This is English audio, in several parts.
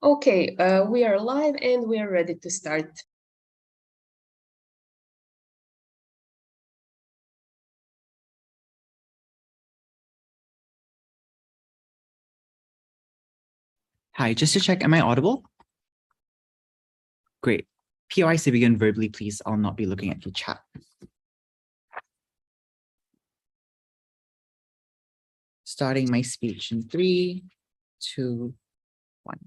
Okay, we are live and we are ready to start. Hi, just to check, am I audible? Great. POIs to begin verbally, please. I'll not be looking at the chat. Starting my speech in 3, 2, 1.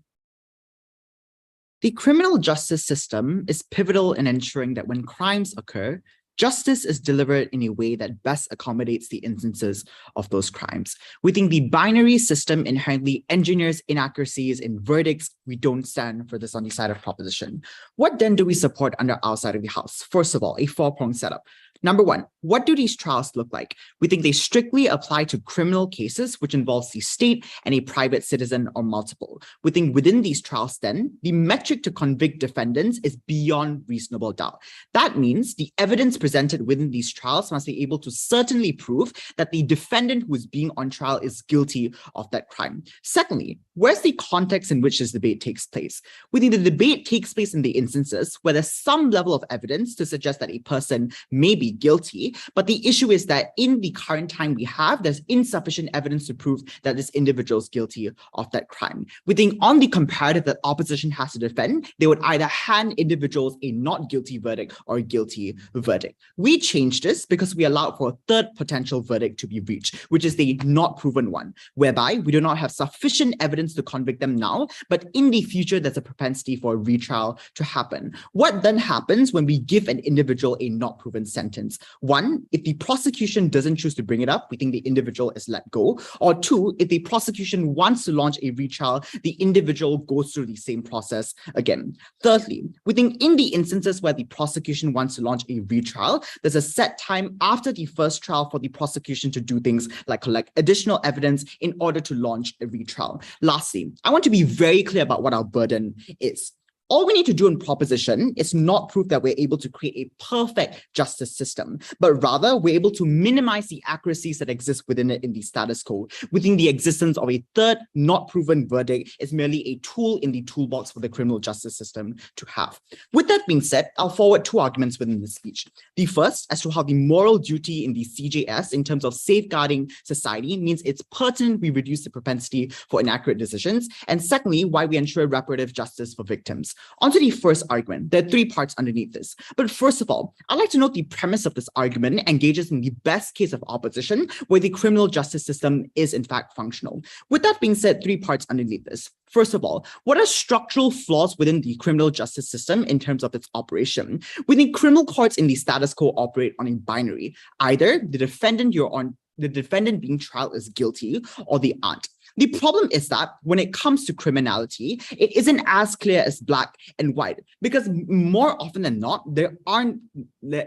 The criminal justice system is pivotal in ensuring that when crimes occur, justice is delivered in a way that best accommodates the instances of those crimes. We think the binary system inherently engineers inaccuracies in verdicts. We don't stand for this on the side of proposition. What then do we support under our side of the house? First of all, a 4-pronged setup. Number one, what do these trials look like? We think they strictly apply to criminal cases, which involves the state and a private citizen or multiple. We think within these trials then, the metric to convict defendants is beyond reasonable doubt. That means the evidence presented within these trials must be able to certainly prove that the defendant who is being on trial is guilty of that crime. Secondly, where's the context in which this debate takes place? We think the debate takes place in the instances where there's some level of evidence to suggest that a person may be guilty, but the issue is that in the current time we have, there's insufficient evidence to prove that this individual is guilty of that crime. We think on the comparative that opposition has to defend, they would either hand individuals a not guilty verdict or a guilty verdict. We changed this because we allowed for a third potential verdict to be reached, which is the not proven one, whereby we do not have sufficient evidence to convict them now, but in the future, there's a propensity for a retrial to happen. What then happens when we give an individual a not proven sentence? One, if the prosecution doesn't choose to bring it up, we think the individual is let go. Or two, if the prosecution wants to launch a retrial, the individual goes through the same process again. Thirdly, we think in the instances where the prosecution wants to launch a retrial, there's a set time after the first trial for the prosecution to do things like collect additional evidence in order to launch a retrial. Lastly, I want to be very clear about what our burden is. All we need to do in proposition is not prove that we're able to create a perfect justice system, but rather we're able to minimize the accuracies that exist within it in the status quo. We think the existence of a third not proven verdict is merely a tool in the toolbox for the criminal justice system to have. With that being said, I'll forward 2 arguments within this speech. The first, as to how the moral duty in the CJS in terms of safeguarding society means it's pertinent we reduce the propensity for inaccurate decisions. And secondly, why we ensure reparative justice for victims. Onto the first argument, there are 3 parts underneath this. But first of all, I'd like to note the premise of this argument engages in the best case of opposition, where the criminal justice system is in fact functional. With that being said, 3 parts underneath this. First of all, what are structural flaws within the criminal justice system in terms of its operation? We think criminal courts in the status quo operate on a binary. Either the defendant being trial is guilty or they aren't. The problem is that when it comes to criminality, it isn't as clear as black and white, because more often than not, there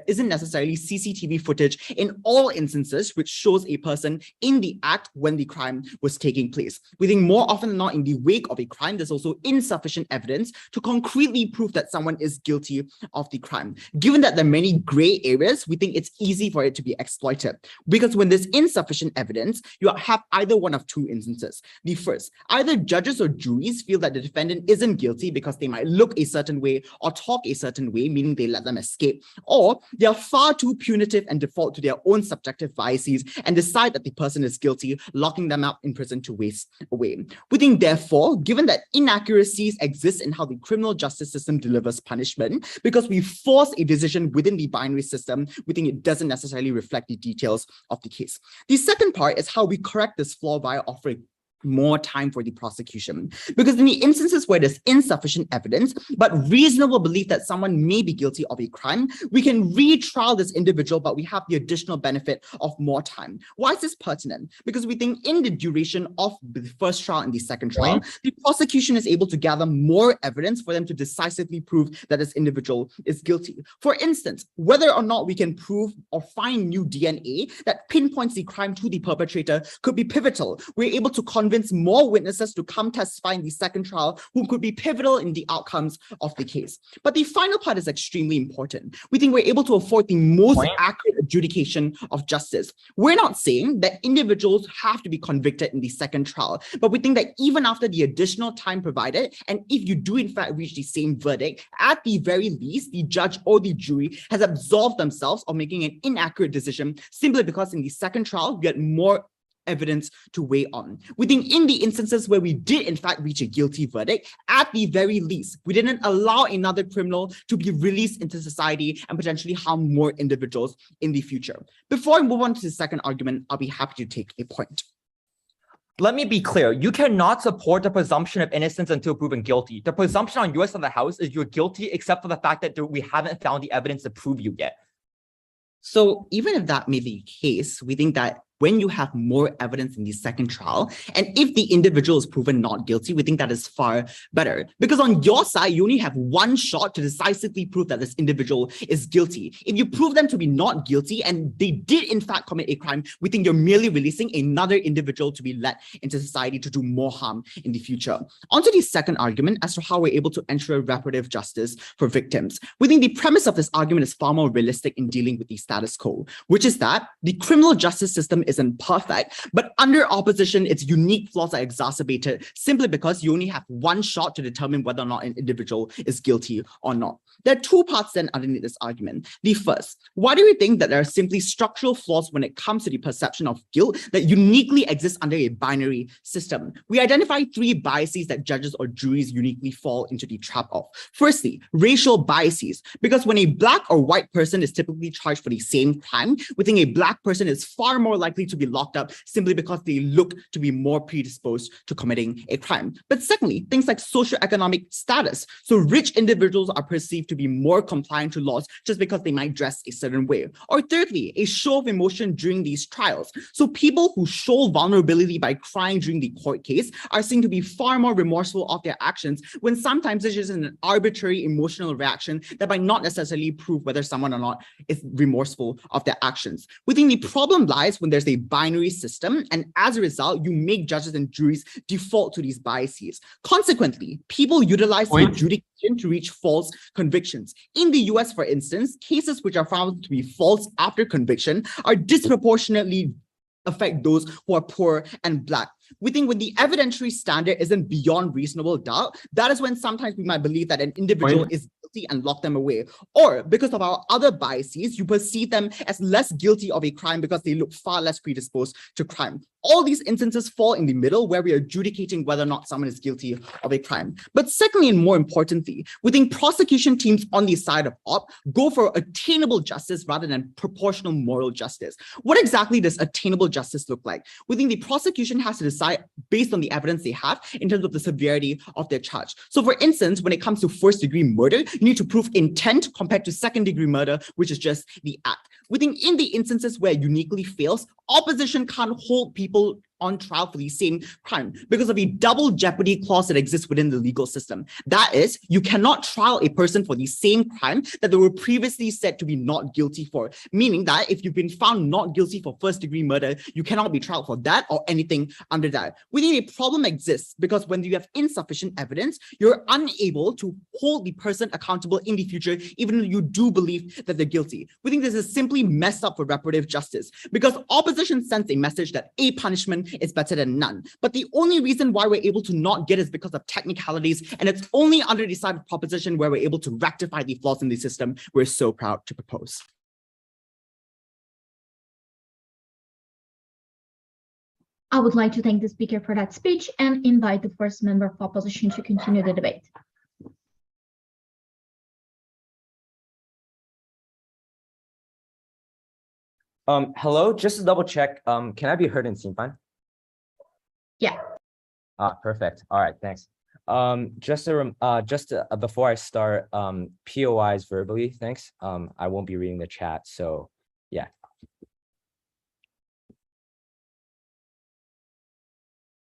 isn't necessarily CCTV footage in all instances which shows a person in the act when the crime was taking place. We think more often than not, in the wake of a crime, there's also insufficient evidence to concretely prove that someone is guilty of the crime. Given that there are many gray areas, we think it's easy for it to be exploited, because when there's insufficient evidence, you have either one of 2 instances. The first, either judges or juries feel that the defendant isn't guilty because they might look a certain way or talk a certain way, meaning they let them escape, or they are far too punitive and default to their own subjective biases and decide that the person is guilty, locking them up in prison to waste away. We think, therefore, given that inaccuracies exist in how the criminal justice system delivers punishment, because we force a decision within the binary system, we think it doesn't necessarily reflect the details of the case. The second part is how we correct this flaw by offering more time for the prosecution. Because in the instances where there's insufficient evidence, but reasonable belief that someone may be guilty of a crime, we can retrial this individual, but we have the additional benefit of more time. Why is this pertinent? Because we think in the duration of the first trial and the second trial, the prosecution is able to gather more evidence for them to decisively prove that this individual is guilty. For instance, whether or not we can prove or find new DNA that pinpoints the crime to the perpetrator could be pivotal. We're able to convict convince more witnesses to come testify in the second trial who could be pivotal in the outcomes of the case. But the final part is extremely important. We think we're able to afford the most accurate adjudication of justice. We're not saying that individuals have to be convicted in the second trial, but we think that even after the additional time provided, and if you do in fact reach the same verdict, at the very least, the judge or the jury has absolved themselves of making an inaccurate decision simply because in the second trial, you get more evidence to weigh on. We think in the instances where we did in fact reach a guilty verdict, at the very least, we didn't allow another criminal to be released into society and potentially harm more individuals in the future. Before I move on to the second argument, I'll be happy to take a point. Let me be clear. You cannot support the presumption of innocence until proven guilty. The presumption on your side of the house is you're guilty except for the fact that we haven't found the evidence to prove you yet. So even if that may be the case, we think that when you have more evidence in the second trial, and if the individual is proven not guilty, we think that is far better. Because on your side, you only have one shot to decisively prove that this individual is guilty. If you prove them to be not guilty and they did in fact commit a crime, we think you're merely releasing another individual to be let into society to do more harm in the future. On to the second argument as to how we're able to ensure reparative justice for victims. We think the premise of this argument is far more realistic in dealing with the status quo, which is that the criminal justice system isn't perfect, but under opposition, its unique flaws are exacerbated simply because you only have one shot to determine whether or not an individual is guilty or not. There are two parts then underneath this argument. The first, why do we think that there are simply structural flaws when it comes to the perception of guilt that uniquely exists under a binary system? We identify three biases that judges or juries uniquely fall into the trap of. Firstly, racial biases, because when a Black or white person is typically charged for the same crime, we think a Black person is far more likely to be locked up simply because they look to be more predisposed to committing a crime. But secondly, things like socioeconomic status. So rich individuals are perceived to be more compliant to laws just because they might dress a certain way. Or thirdly, a show of emotion during these trials. So people who show vulnerability by crying during the court case are seen to be far more remorseful of their actions when sometimes it's just an arbitrary emotional reaction that might not necessarily prove whether someone or not is remorseful of their actions. We think the problem lies when there's a binary system, and as a result, you make judges and juries default to these biases. Consequently, people utilize the adjudication to reach false convictions. In the US, for instance, cases which are found to be false after conviction are disproportionately affect those who are poor and Black. We think when the evidentiary standard isn't beyond reasonable doubt, that is when sometimes we might believe that an individual is guilty and lock them away. Or because of our other biases, you perceive them as less guilty of a crime because they look far less predisposed to crime. All these instances fall in the middle where we are adjudicating whether or not someone is guilty of a crime. But secondly, and more importantly, we think prosecution teams on the side of op go for attainable justice rather than proportional moral justice. What exactly does attainable justice look like? We think the prosecution has to decide based on the evidence they have in terms of the severity of their charge. So for instance, when it comes to first-degree murder, you need to prove intent compared to second-degree murder, which is just the act. We think in the instances where it uniquely fails, opposition can't hold people on trial for the same crime because of a double jeopardy clause that exists within the legal system. That is, you cannot trial a person for the same crime that they were previously said to be not guilty for, meaning that if you've been found not guilty for first-degree murder, you cannot be trialed for that or anything under that. We think a problem exists because when you have insufficient evidence, you're unable to hold the person accountable in the future, even though you do believe that they're guilty. We think this is simply messed up for reparative justice because opposition sends a message that a punishment is better than none. But the only reason why we're able to not get is because of technicalities, and it's only under the side of proposition where we're able to rectify the flaws in the system we're so proud to propose. I would like to thank the speaker for that speech and invite the first member of opposition to continue the debate. Hello, just to double check, can I be heard and seen fine? Yeah. Perfect. All right, thanks. Before I start, POIs verbally, thanks. I won't be reading the chat, so yeah.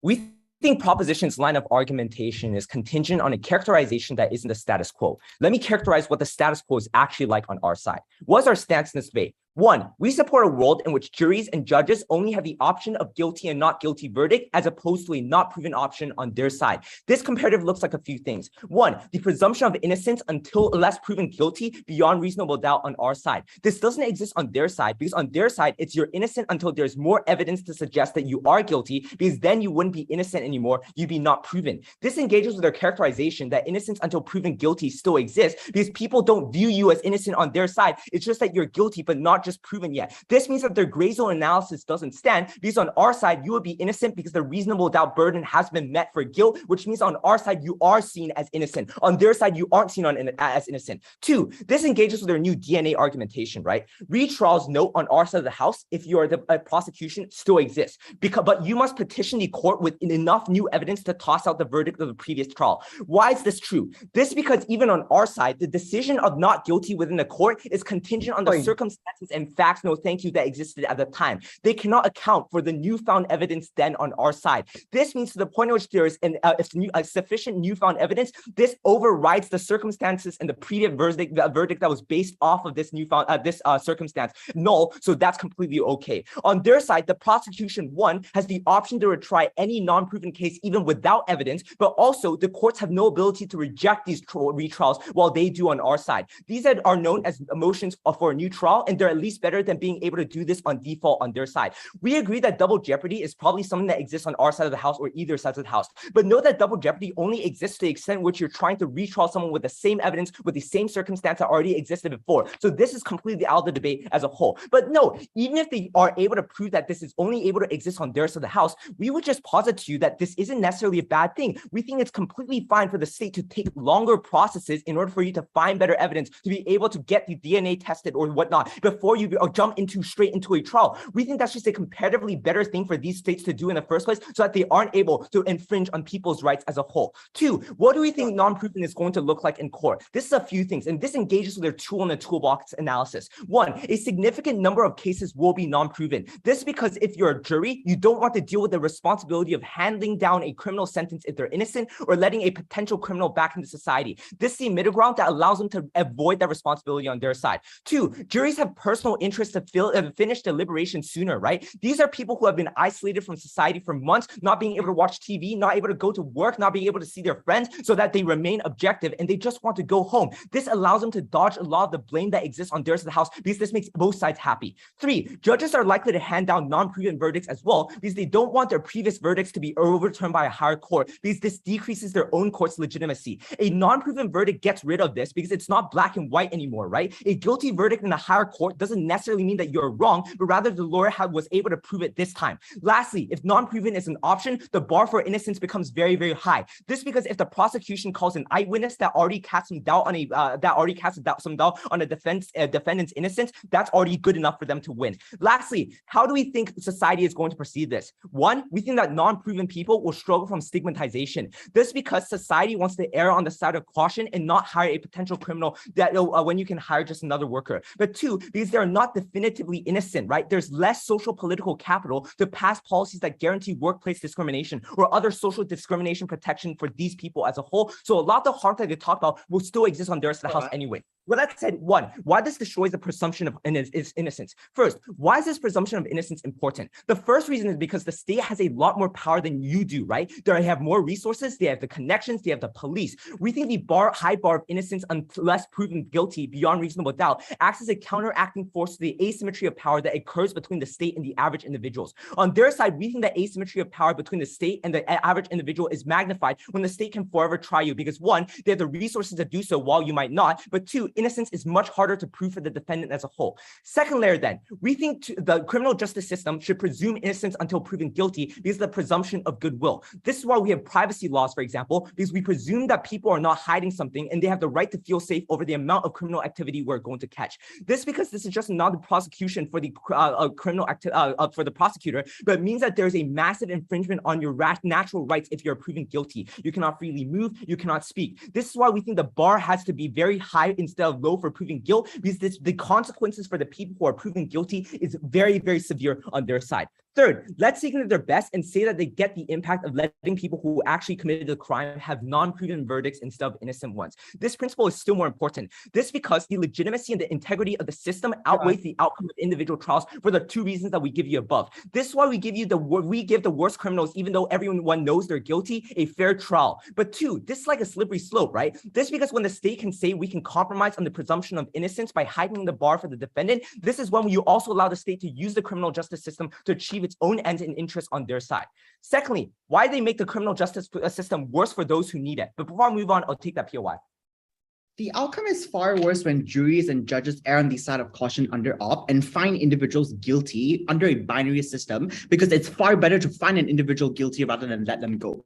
We think proposition's line of argumentation is contingent on a characterization that isn't the status quo. Let me characterize what the status quo is actually like on our side. What's our stance in this debate? One, we support a world in which juries and judges only have the option of guilty and not guilty verdict as opposed to a not proven option on their side. This comparative looks like a few things. One, the presumption of innocence unless proven guilty beyond reasonable doubt on our side. This doesn't exist on their side because on their side, it's you're innocent until there's more evidence to suggest that you are guilty, because then you wouldn't be innocent anymore, you'd be not proven. This engages with their characterization that innocence until proven guilty still exists because people don't view you as innocent on their side. It's just that you're guilty, but not just proven yet. This means that their gray zone analysis doesn't stand because on our side, you would be innocent because the reasonable doubt burden has been met for guilt, which means on our side, you are seen as innocent. On their side, you aren't seen as innocent. Two, this engages with their new DNA argumentation, right? Retrials note on our side of the house, if you are the prosecution, still exists, but you must petition the court with enough new evidence to toss out the verdict of the previous trial. Why is this true? This is because even on our side, the decision of not guilty within the court is contingent on the circumstances and facts, no thank you, that existed at the time. They cannot account for the newfound evidence then on our side. This means to the point at which there is sufficient newfound evidence, this overrides the circumstances and the previous verdict that was based off of this newfound circumstance null, so that's completely okay. On their side, the prosecution, one, has the option to retry any non-proven case even without evidence, but also the courts have no ability to reject these retrials while they do on our side. These are known as motions for a new trial, and they're at least better than being able to do this on default on their side. We agree that double jeopardy is probably something that exists on our side of the house or either side of the house, but know that double jeopardy only exists to the extent which you're trying to retrial someone with the same evidence, with the same circumstance that already existed before. So this is completely out of the debate as a whole. But no, even if they are able to prove that this is only able to exist on their side of the house, we would just posit to you that this isn't necessarily a bad thing. We think it's completely fine for the state to take longer processes in order for you to find better evidence, to be able to get the DNA tested or whatnot before you jump straight into a trial. We think that's just a comparatively better thing for these states to do in the first place so that they aren't able to infringe on people's rights as a whole. Two, what do we think non-proven is going to look like in court? This is a few things, and this engages with their tool in the toolbox analysis. One, a significant number of cases will be non-proven. This is because if you're a jury, you don't want to deal with the responsibility of handing down a criminal sentence if they're innocent or letting a potential criminal back into society. This is the middle ground that allows them to avoid that responsibility on their side. Two, juries have personal interest to finish deliberation sooner, right? These are people who have been isolated from society for months, not being able to watch TV, not able to go to work, not being able to see their friends, so that they remain objective and they just want to go home. This allows them to dodge a lot of the blame that exists on their side of the house because this makes both sides happy. Three, judges are likely to hand down non-proven verdicts as well because they don't want their previous verdicts to be overturned by a higher court because this decreases their own court's legitimacy. A non-proven verdict gets rid of this because it's not black and white anymore, right? A guilty verdict in a higher court doesn't necessarily mean that you're wrong, but rather the lawyer was able to prove it this time. Lastly, if non-proven is an option, the bar for innocence becomes very, very high. This is because if the prosecution calls an eyewitness that already casts some doubt on a defendant's innocence, that's already good enough for them to win. Lastly, how do we think society is going to perceive this? One, we think that non-proven people will struggle from stigmatization. This is because society wants to err on the side of caution and not hire a potential criminal that when you can hire just another worker. But two, because they're not definitively innocent, right? There's less social political capital to pass policies that guarantee workplace discrimination or other social discrimination protection for these people as a whole. So a lot of the harm that they talk about will still exist on their side of the house anyway. Well, that said, one, why this destroys the presumption of innocence? First, why is this presumption of innocence important? The first reason is because the state has a lot more power than you do, right? They have more resources, they have the connections, they have the police. We think the high bar of innocence unless proven guilty beyond reasonable doubt acts as a counteracting force to the asymmetry of power that occurs between the state and the average individuals. On their side, we think that asymmetry of power between the state and the average individual is magnified when the state can forever try you because one, they have the resources to do so while you might not, but two, innocence is much harder to prove for the defendant as a whole. Second layer then, we think the criminal justice system should presume innocence until proven guilty because of the presumption of goodwill. This is why we have privacy laws, for example, because we presume that people are not hiding something and they have the right to feel safe over the amount of criminal activity we're going to catch. This because this is just not the prosecution for the for the prosecutor, but it means that there's a massive infringement on your natural rights if you're proven guilty. You cannot freely move, you cannot speak. This is why we think the bar has to be very high instead of low for proving guilt, because the consequences for the people who are proven guilty is very, very severe on their side. Third, let's take them to their best and say that they get the impact of letting people who actually committed the crime have non-proven verdicts instead of innocent ones. This principle is still more important. This because the legitimacy and the integrity of the system outweighs the outcome of individual trials for the two reasons that we give you above. This is why we give the worst criminals, even though everyone knows they're guilty, a fair trial. But two, this is like a slippery slope, right? This because when the state can say we can compromise on the presumption of innocence by heightening the bar for the defendant, this is when you also allow the state to use the criminal justice system to achieve its own ends and interests on their side. Secondly, why they make the criminal justice system worse for those who need it. But before I move on, I'll take that POI. The outcome is far worse when juries and judges err on the side of caution under op and find individuals guilty under a binary system, because it's far better to find an individual guilty rather than let them go.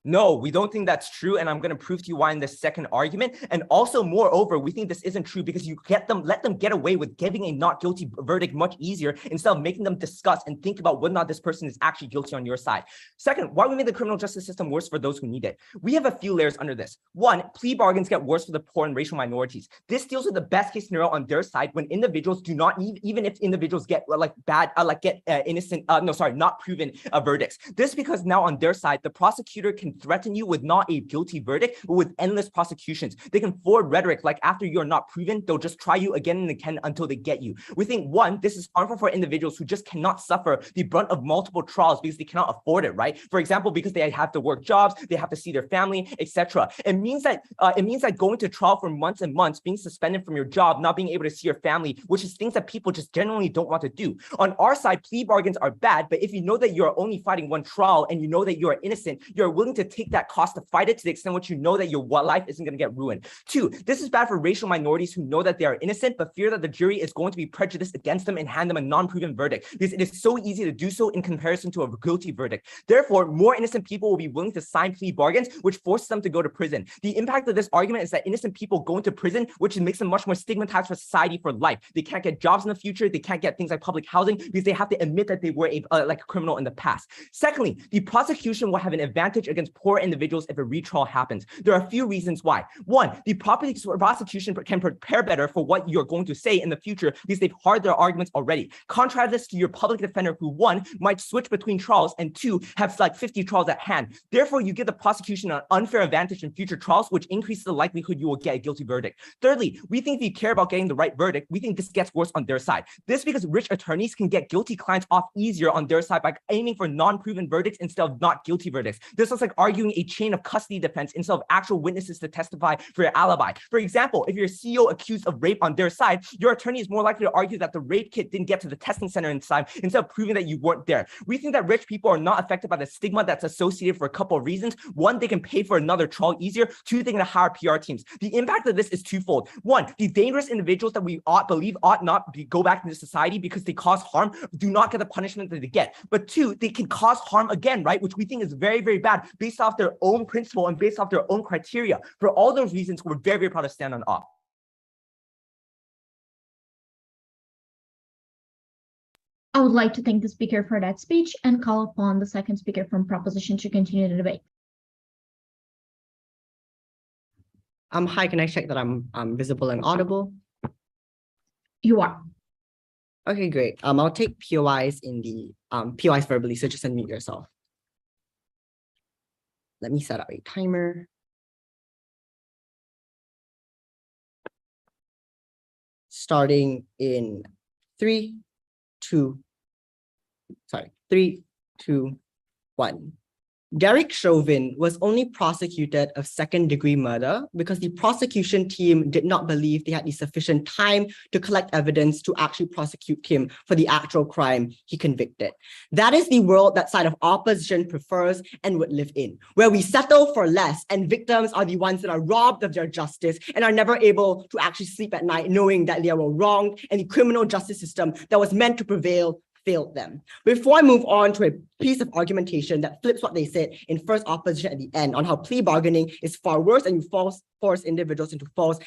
No, we don't think that's true, and I'm going to prove to you why in the second argument. And also, moreover, we think this isn't true because you let them get away with giving a not guilty verdict much easier instead of making them discuss and think about whether or not this person is actually guilty on your side. Second, why we make the criminal justice system worse for those who need it? We have a few layers under this. One, plea bargains get worse for the poor and racial minorities. This deals with the best case scenario on their side when individuals do not even if individuals get not proven verdicts. This because now on their side, the prosecutor can threaten you with not a guilty verdict, but with endless prosecutions. They can forward rhetoric like after you're not proven, they'll just try you again and again until they get you. We think, one, this is harmful for individuals who just cannot suffer the brunt of multiple trials because they cannot afford it, right? For example, because they have to work jobs, they have to see their family, etc. It means that going to trial for months and months, being suspended from your job, not being able to see your family, which is things that people just generally don't want to do. On our side, plea bargains are bad, but if you know that you're only fighting one trial and you know that you're innocent, you're willing to take that cost to fight it to the extent which you know that your life isn't going to get ruined. Two, this is bad for racial minorities who know that they are innocent but fear that the jury is going to be prejudiced against them and hand them a non-proven verdict because it is so easy to do so in comparison to a guilty verdict. Therefore, more innocent people will be willing to sign plea bargains, which forces them to go to prison. The impact of this argument is that innocent people go into prison, which makes them much more stigmatized for society for life. They can't get jobs in the future. They can't get things like public housing because they have to admit that they were like a criminal in the past. Secondly, the prosecution will have an advantage against poor individuals if a retrial happens. There are a few reasons why. One, the prosecution can prepare better for what you're going to say in the future because they've heard their arguments already. Contrast this to your public defender who, one, might switch between trials and two, have like 50 trials at hand. Therefore, you give the prosecution an unfair advantage in future trials, which increases the likelihood you will get a guilty verdict. Thirdly, we think if you care about getting the right verdict, we think this gets worse on their side. This because rich attorneys can get guilty clients off easier on their side by aiming for non-proven verdicts instead of not guilty verdicts. This is like arguing a chain of custody defense instead of actual witnesses to testify for your alibi. For example, if your CEO accused of rape on their side, your attorney is more likely to argue that the rape kit didn't get to the testing center in time instead of proving that you weren't there. We think that rich people are not affected by the stigma that's associated for a couple of reasons. One, they can pay for another trial easier. Two, they can hire PR teams. The impact of this is twofold. One, the dangerous individuals that we believe ought not go back into society because they cause harm do not get the punishment that they get. But two, they can cause harm again, right? Which we think is very, very bad based off their own principle and based off their own criteria. For all those reasons, we're very, very proud to stand on op. I would like to thank the speaker for that speech and call upon the second speaker from proposition to continue the debate. Hi, can I check that I'm visible and audible? You are. Okay, great. I'll take POIs in the POIs verbally, so just unmute yourself. Let me set up a timer. Starting in 3, 2, 1. Derek Chauvin was only prosecuted of second-degree murder because the prosecution team did not believe they had the sufficient time to collect evidence to actually prosecute him for the actual crime he convicted. That is the world that side of opposition prefers and would live in, where we settle for less and victims are the ones that are robbed of their justice and are never able to actually sleep at night knowing that they were wronged and the criminal justice system that was meant to prevail failed them. Before I move on to a piece of argumentation that flips what they said in first opposition at the end on how plea bargaining is far worse and you false force individuals into false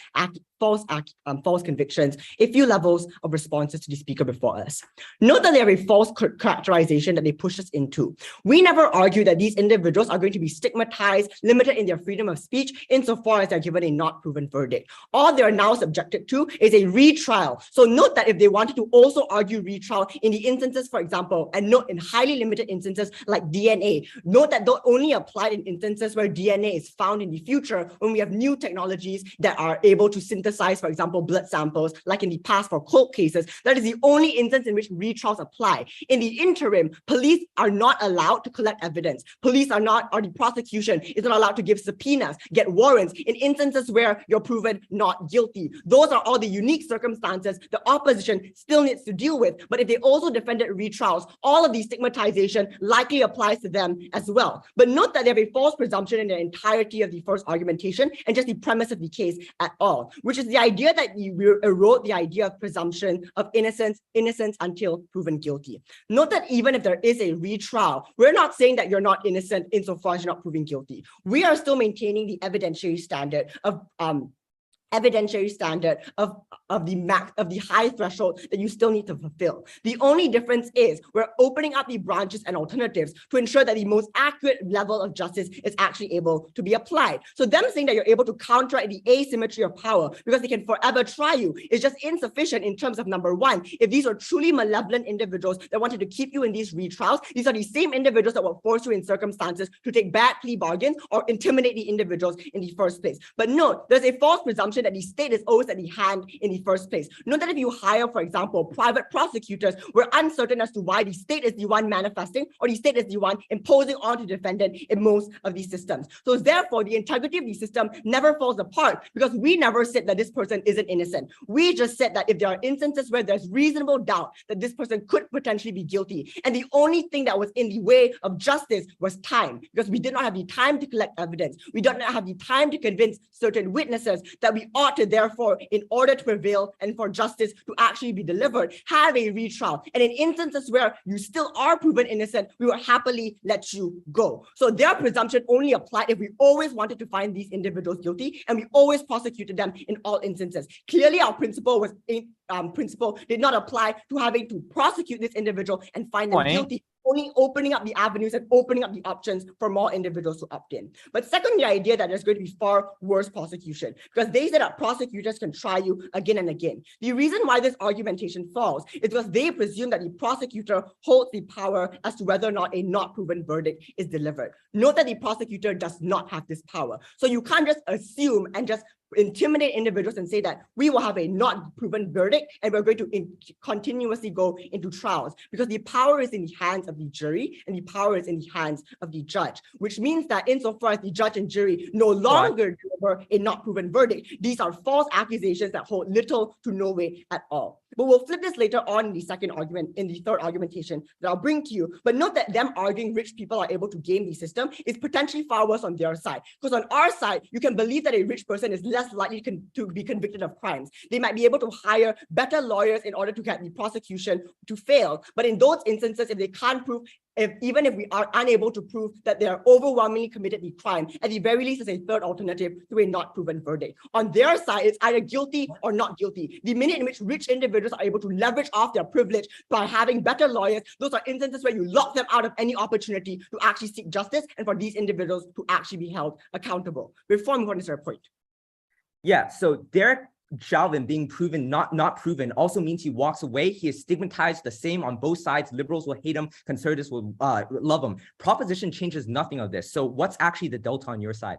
convictions, a few levels of responses to the speaker before us. Note that they have a false characterization that they push us into. We never argue that these individuals are going to be stigmatized, limited in their freedom of speech, insofar as they're given a not proven verdict. All they're now subjected to is a retrial. So note that if they wanted to also argue retrial in the instances, for example, and note in highly limited instances like DNA, note that they'll only apply in instances where DNA is found in the future when we have new technologies that are able to synthesize, for example, blood samples, like in the past for cold cases. That is the only instance in which retrials apply. In the interim, police are not allowed to collect evidence. Police are not, or the prosecution is not allowed to give subpoenas, get warrants in instances where you're proven not guilty. Those are all the unique circumstances the opposition still needs to deal with. But if they also defended retrials, all of the stigmatization likely applies to them as well. But note that they have a false presumption in the entirety of the first argumentation and just the premise of the case at all, which is the idea that you erode the idea of presumption of innocence until proven guilty. Note that even if there is a retrial, we're not saying that you're not innocent insofar as you're not proven guilty. We are still maintaining the evidentiary standard of the high threshold that you still need to fulfill. The only difference is we're opening up the branches and alternatives to ensure that the most accurate level of justice is actually able to be applied. So them saying that you're able to counteract the asymmetry of power because they can forever try you is just insufficient in terms of, number one, if these are truly malevolent individuals that wanted to keep you in these retrials, these are the same individuals that will force you in circumstances to take bad plea bargains or intimidate the individuals in the first place. But note, there's a false presumption that the state is always at the hand in the first place. Note that if you hire, for example, private prosecutors, we're uncertain as to why the state is the one manifesting or the state is the one imposing on the defendant in most of these systems. So therefore, the integrity of the system never falls apart because we never said that this person isn't innocent. We just said that if there are instances where there's reasonable doubt that this person could potentially be guilty, and the only thing that was in the way of justice was time, because we did not have the time to collect evidence. We did not have the time to convince certain witnesses that we ought to therefore, in order to prevail and for justice to actually be delivered, have a retrial. And in instances where you still are proven innocent, we will happily let you go. So their presumption only applied if we always wanted to find these individuals guilty, and we always prosecuted them in all instances. Clearly, our principle did not apply to having to prosecute this individual and find them guilty, only opening up the avenues and opening up the options for more individuals to opt in. But second, the idea that there's going to be far worse prosecution, because they said that prosecutors can try you again and again. The reason why this argumentation falls is because they presume that the prosecutor holds the power as to whether or not a not proven verdict is delivered. Note that the prosecutor does not have this power. So you can't just assume and just intimidate individuals and say that we will have a not proven verdict and we're going to continuously go into trials, because the power is in the hands of the jury and the power is in the hands of the judge, which means that insofar as the judge and jury no longer deliver a not proven verdict, these are false accusations that hold little to no weight at all. But we'll flip this later on in the second argument, in the third argumentation that I'll bring to you. But note that them arguing rich people are able to game the system is potentially far worse on their side. Because on our side, you can believe that a rich person is less likely to be convicted of crimes. They might be able to hire better lawyers in order to get the prosecution to fail. But in those instances, if they can't prove, even if we are unable to prove that they are overwhelmingly committed the crime, at the very least, there's a third alternative to a not proven verdict. On their side, it's either guilty or not guilty. The minute in which rich individuals are able to leverage off their privilege by having better lawyers, those are instances where you lock them out of any opportunity to actually seek justice and for these individuals to actually be held accountable. Before I move on to their point. Yeah, so Derek Chauvin being proven not proven also means he walks away. He is stigmatized the same on both sides. Liberals will hate him, conservatives will love him. Proposition changes nothing of this. So what's actually the delta on your side?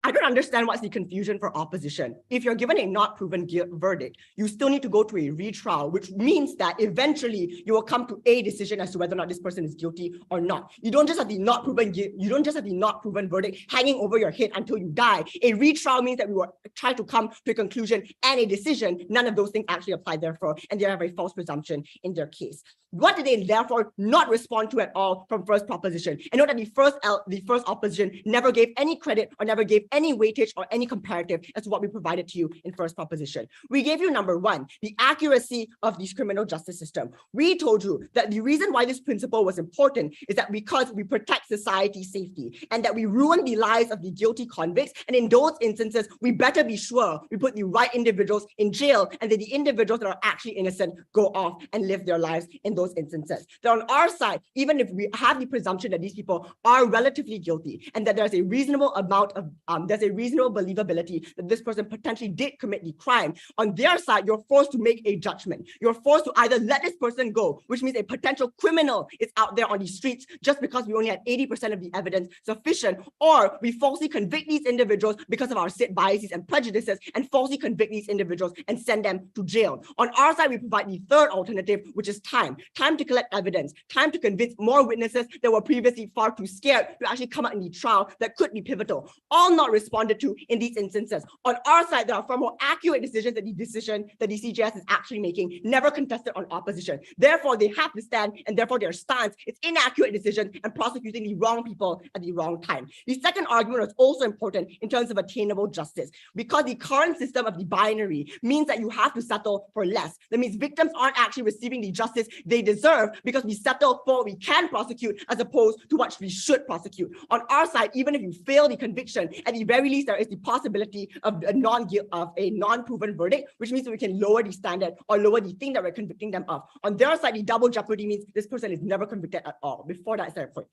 I don't understand what's the confusion for opposition. If you're given a not proven verdict, you still need to go to a retrial, which means that eventually you will come to a decision as to whether or not this person is guilty or not. You don't just have the not proven verdict hanging over your head until you die. A retrial means that we will try to come to a conclusion and a decision. None of those things actually apply, therefore, and they have a false presumption in their case. What did they therefore not respond to at all from first proposition? And note that the first opposition never gave any credit or never gave any weightage or any comparative as to what we provided to you in first proposition. We gave you number one, the accuracy of this criminal justice system. We told you that the reason why this principle was important is that because we protect society safety and that we ruin the lives of the guilty convicts. And in those instances, we better be sure we put the right individuals in jail and that the individuals that are actually innocent go off and live their lives in those instances. That on our side, even if we have the presumption that these people are relatively guilty and that there's a reasonable amount of, there's a reasonable believability that this person potentially did commit the crime, on their side, you're forced to make a judgment. You're forced to either let this person go, which means a potential criminal is out there on the streets just because we only had 80% of the evidence sufficient, or we falsely convict these individuals because of our set biases and prejudices and falsely convict these individuals and send them to jail. On our side, we provide the third alternative, which is time to collect evidence, time to convince more witnesses that were previously far too scared to actually come out in the trial that could be pivotal, all not responded to in these instances. On our side, there are far more accurate decisions that the CJS is actually making, never contested on opposition. Therefore, they have to stand, and therefore their stance is inaccurate decisions and prosecuting the wrong people at the wrong time. The second argument is also important in terms of attainable justice, because the current system of the binary means that you have to settle for less. That means victims aren't actually receiving the justice they deserve because we settle for what we can prosecute as opposed to what we should prosecute. On our side, even if you fail the conviction, at the very least, there is the possibility of a non-proven verdict, which means that we can lower the standard or lower the thing that we're convicting them of. On their side, the double jeopardy means this person is never convicted at all. Before that, is there a point?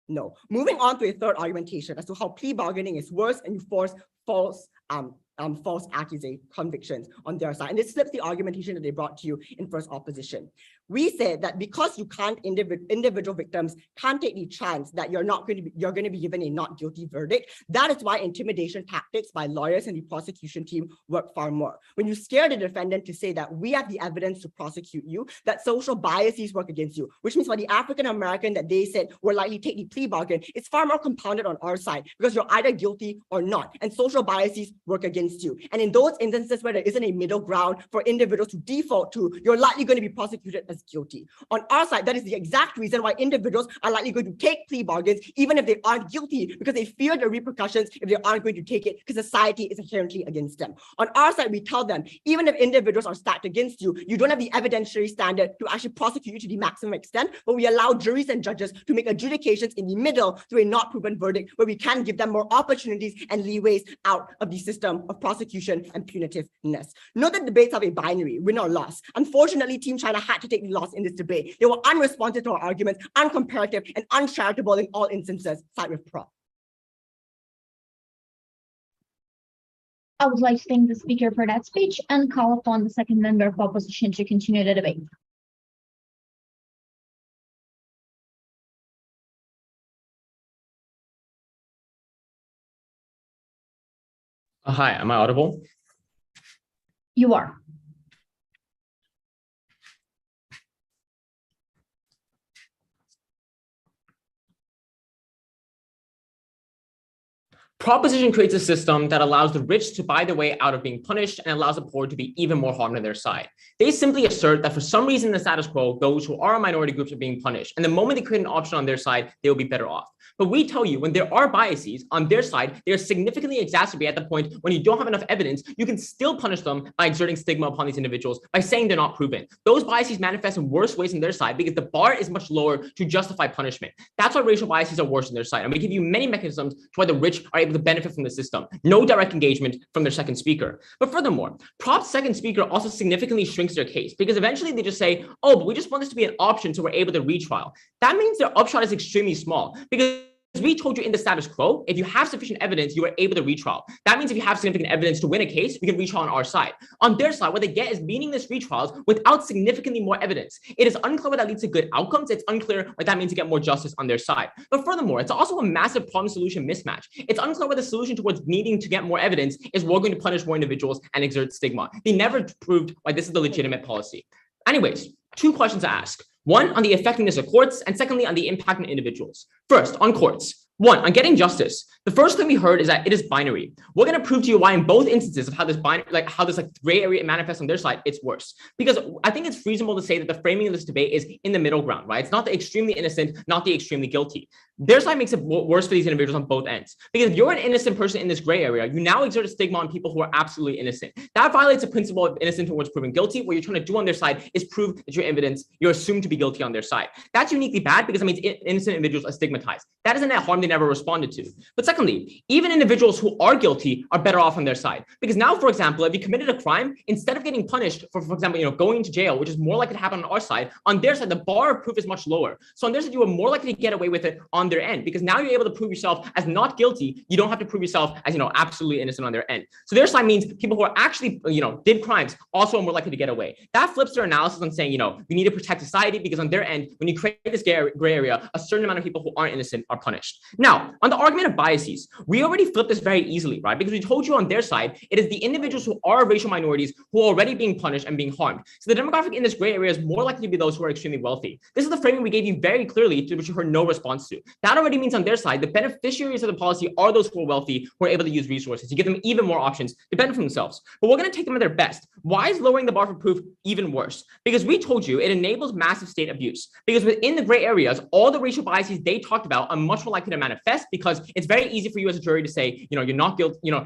No. Moving on to a third argumentation as to how plea bargaining is worse and you force false convictions on their side. And this flips the argumentation that they brought to you in first opposition. We said that because you can't, individual victims can't take the chance that you're going to be given a not guilty verdict. That is why intimidation tactics by lawyers and the prosecution team work far more. When you scare the defendant to say that we have the evidence to prosecute you, that social biases work against you, which means for the African American that they said will likely take the plea bargain, it's far more compounded on our side because you're either guilty or not, and social biases work against you. And in those instances where there isn't a middle ground for individuals to default to, you're likely going to be prosecuted as guilty. On our side, that is the exact reason why individuals are likely going to take plea bargains even if they aren't guilty, because they fear the repercussions if they aren't going to take it because society is inherently against them. On our side, we tell them, even if individuals are stacked against you, you don't have the evidentiary standard to actually prosecute you to the maximum extent, but we allow juries and judges to make adjudications in the middle through a not proven verdict where we can give them more opportunities and leeways out of the system of prosecution and punitiveness. Note that debates have a binary, win or loss. Unfortunately, Team China had to take the loss in this debate. They were unresponsive to our arguments, uncomparative, and uncharitable in all instances. Side with Prof. I would like to thank the speaker for that speech and call upon the second member of opposition to continue the debate. Hi, am I audible? You are. Proposition creates a system that allows the rich to buy their way out of being punished and allows the poor to be even more harmed on their side. They simply assert that for some reason in the status quo, those who are minority groups are being punished. And the moment they create an option on their side, they will be better off. But we tell you, when there are biases on their side, they are significantly exacerbated at the point when you don't have enough evidence, you can still punish them by exerting stigma upon these individuals by saying they're not proven. Those biases manifest in worse ways on their side because the bar is much lower to justify punishment. That's why racial biases are worse on their side. And we give you many mechanisms to why the rich are able to benefit from the system. No direct engagement from their second speaker. But furthermore, Prop's second speaker also significantly shrinks their case because eventually they just say, oh, but we just want this to be an option so we're able to retrial. That means their upshot is extremely small because we told you in the status quo, if you have sufficient evidence, you are able to retrial. That means if you have significant evidence to win a case, we can retrial on our side. On their side, what they get is meaningless retrials without significantly more evidence. It is unclear whether that leads to good outcomes. It's unclear what that means to get more justice on their side. But furthermore, it's also a massive problem-solution mismatch. It's unclear whether the solution towards needing to get more evidence is we're going to punish more individuals and exert stigma. They never proved why this is the legitimate policy. Anyways, two questions to ask. One, on the effectiveness of courts, and secondly, on the impact on individuals. First, on courts. One, on getting justice, the first thing we heard is that it is binary. We're going to prove to you why in both instances of how this gray area manifests on their side, it's worse. Because I think it's reasonable to say that the framing of this debate is in the middle ground, right? It's not the extremely innocent, not the extremely guilty. Their side makes it worse for these individuals on both ends. Because if you're an innocent person in this gray area, you now exert a stigma on people who are absolutely innocent. That violates the principle of innocent towards proven guilty. What you're trying to do on their side is prove that you're assumed to be guilty on their side. That's uniquely bad because it means innocent individuals are stigmatized. That isn't a harm they never responded to. But secondly, even individuals who are guilty are better off on their side. Because now, for example, if you committed a crime, instead of getting punished for example, going to jail, which is more likely to happen on our side, on their side, the bar of proof is much lower. So on their side, you are more likely to get away with it on their end, because now you're able to prove yourself as not guilty. You don't have to prove yourself as, absolutely innocent on their end. So their side means people who are actually, did crimes also are more likely to get away. That flips their analysis on saying, we need to protect society, because on their end, when you create this gray area, a certain amount of people who aren't innocent are punished. Now, on the argument of biases, we already flipped this very easily, right? Because we told you on their side, it is the individuals who are racial minorities who are already being punished and being harmed. So the demographic in this gray area is more likely to be those who are extremely wealthy. This is the framing we gave you very clearly, to which you heard no response to. That already means on their side, the beneficiaries of the policy are those who are wealthy, who are able to use resources. You give them even more options to benefit themselves. But we're going to take them at their best. Why is lowering the bar for proof even worse? Because we told you it enables massive state abuse. Because within the gray areas, all the racial biases they talked about are much more likely to manifest, because it's very easy for you as a jury to say, you're not guilty, you're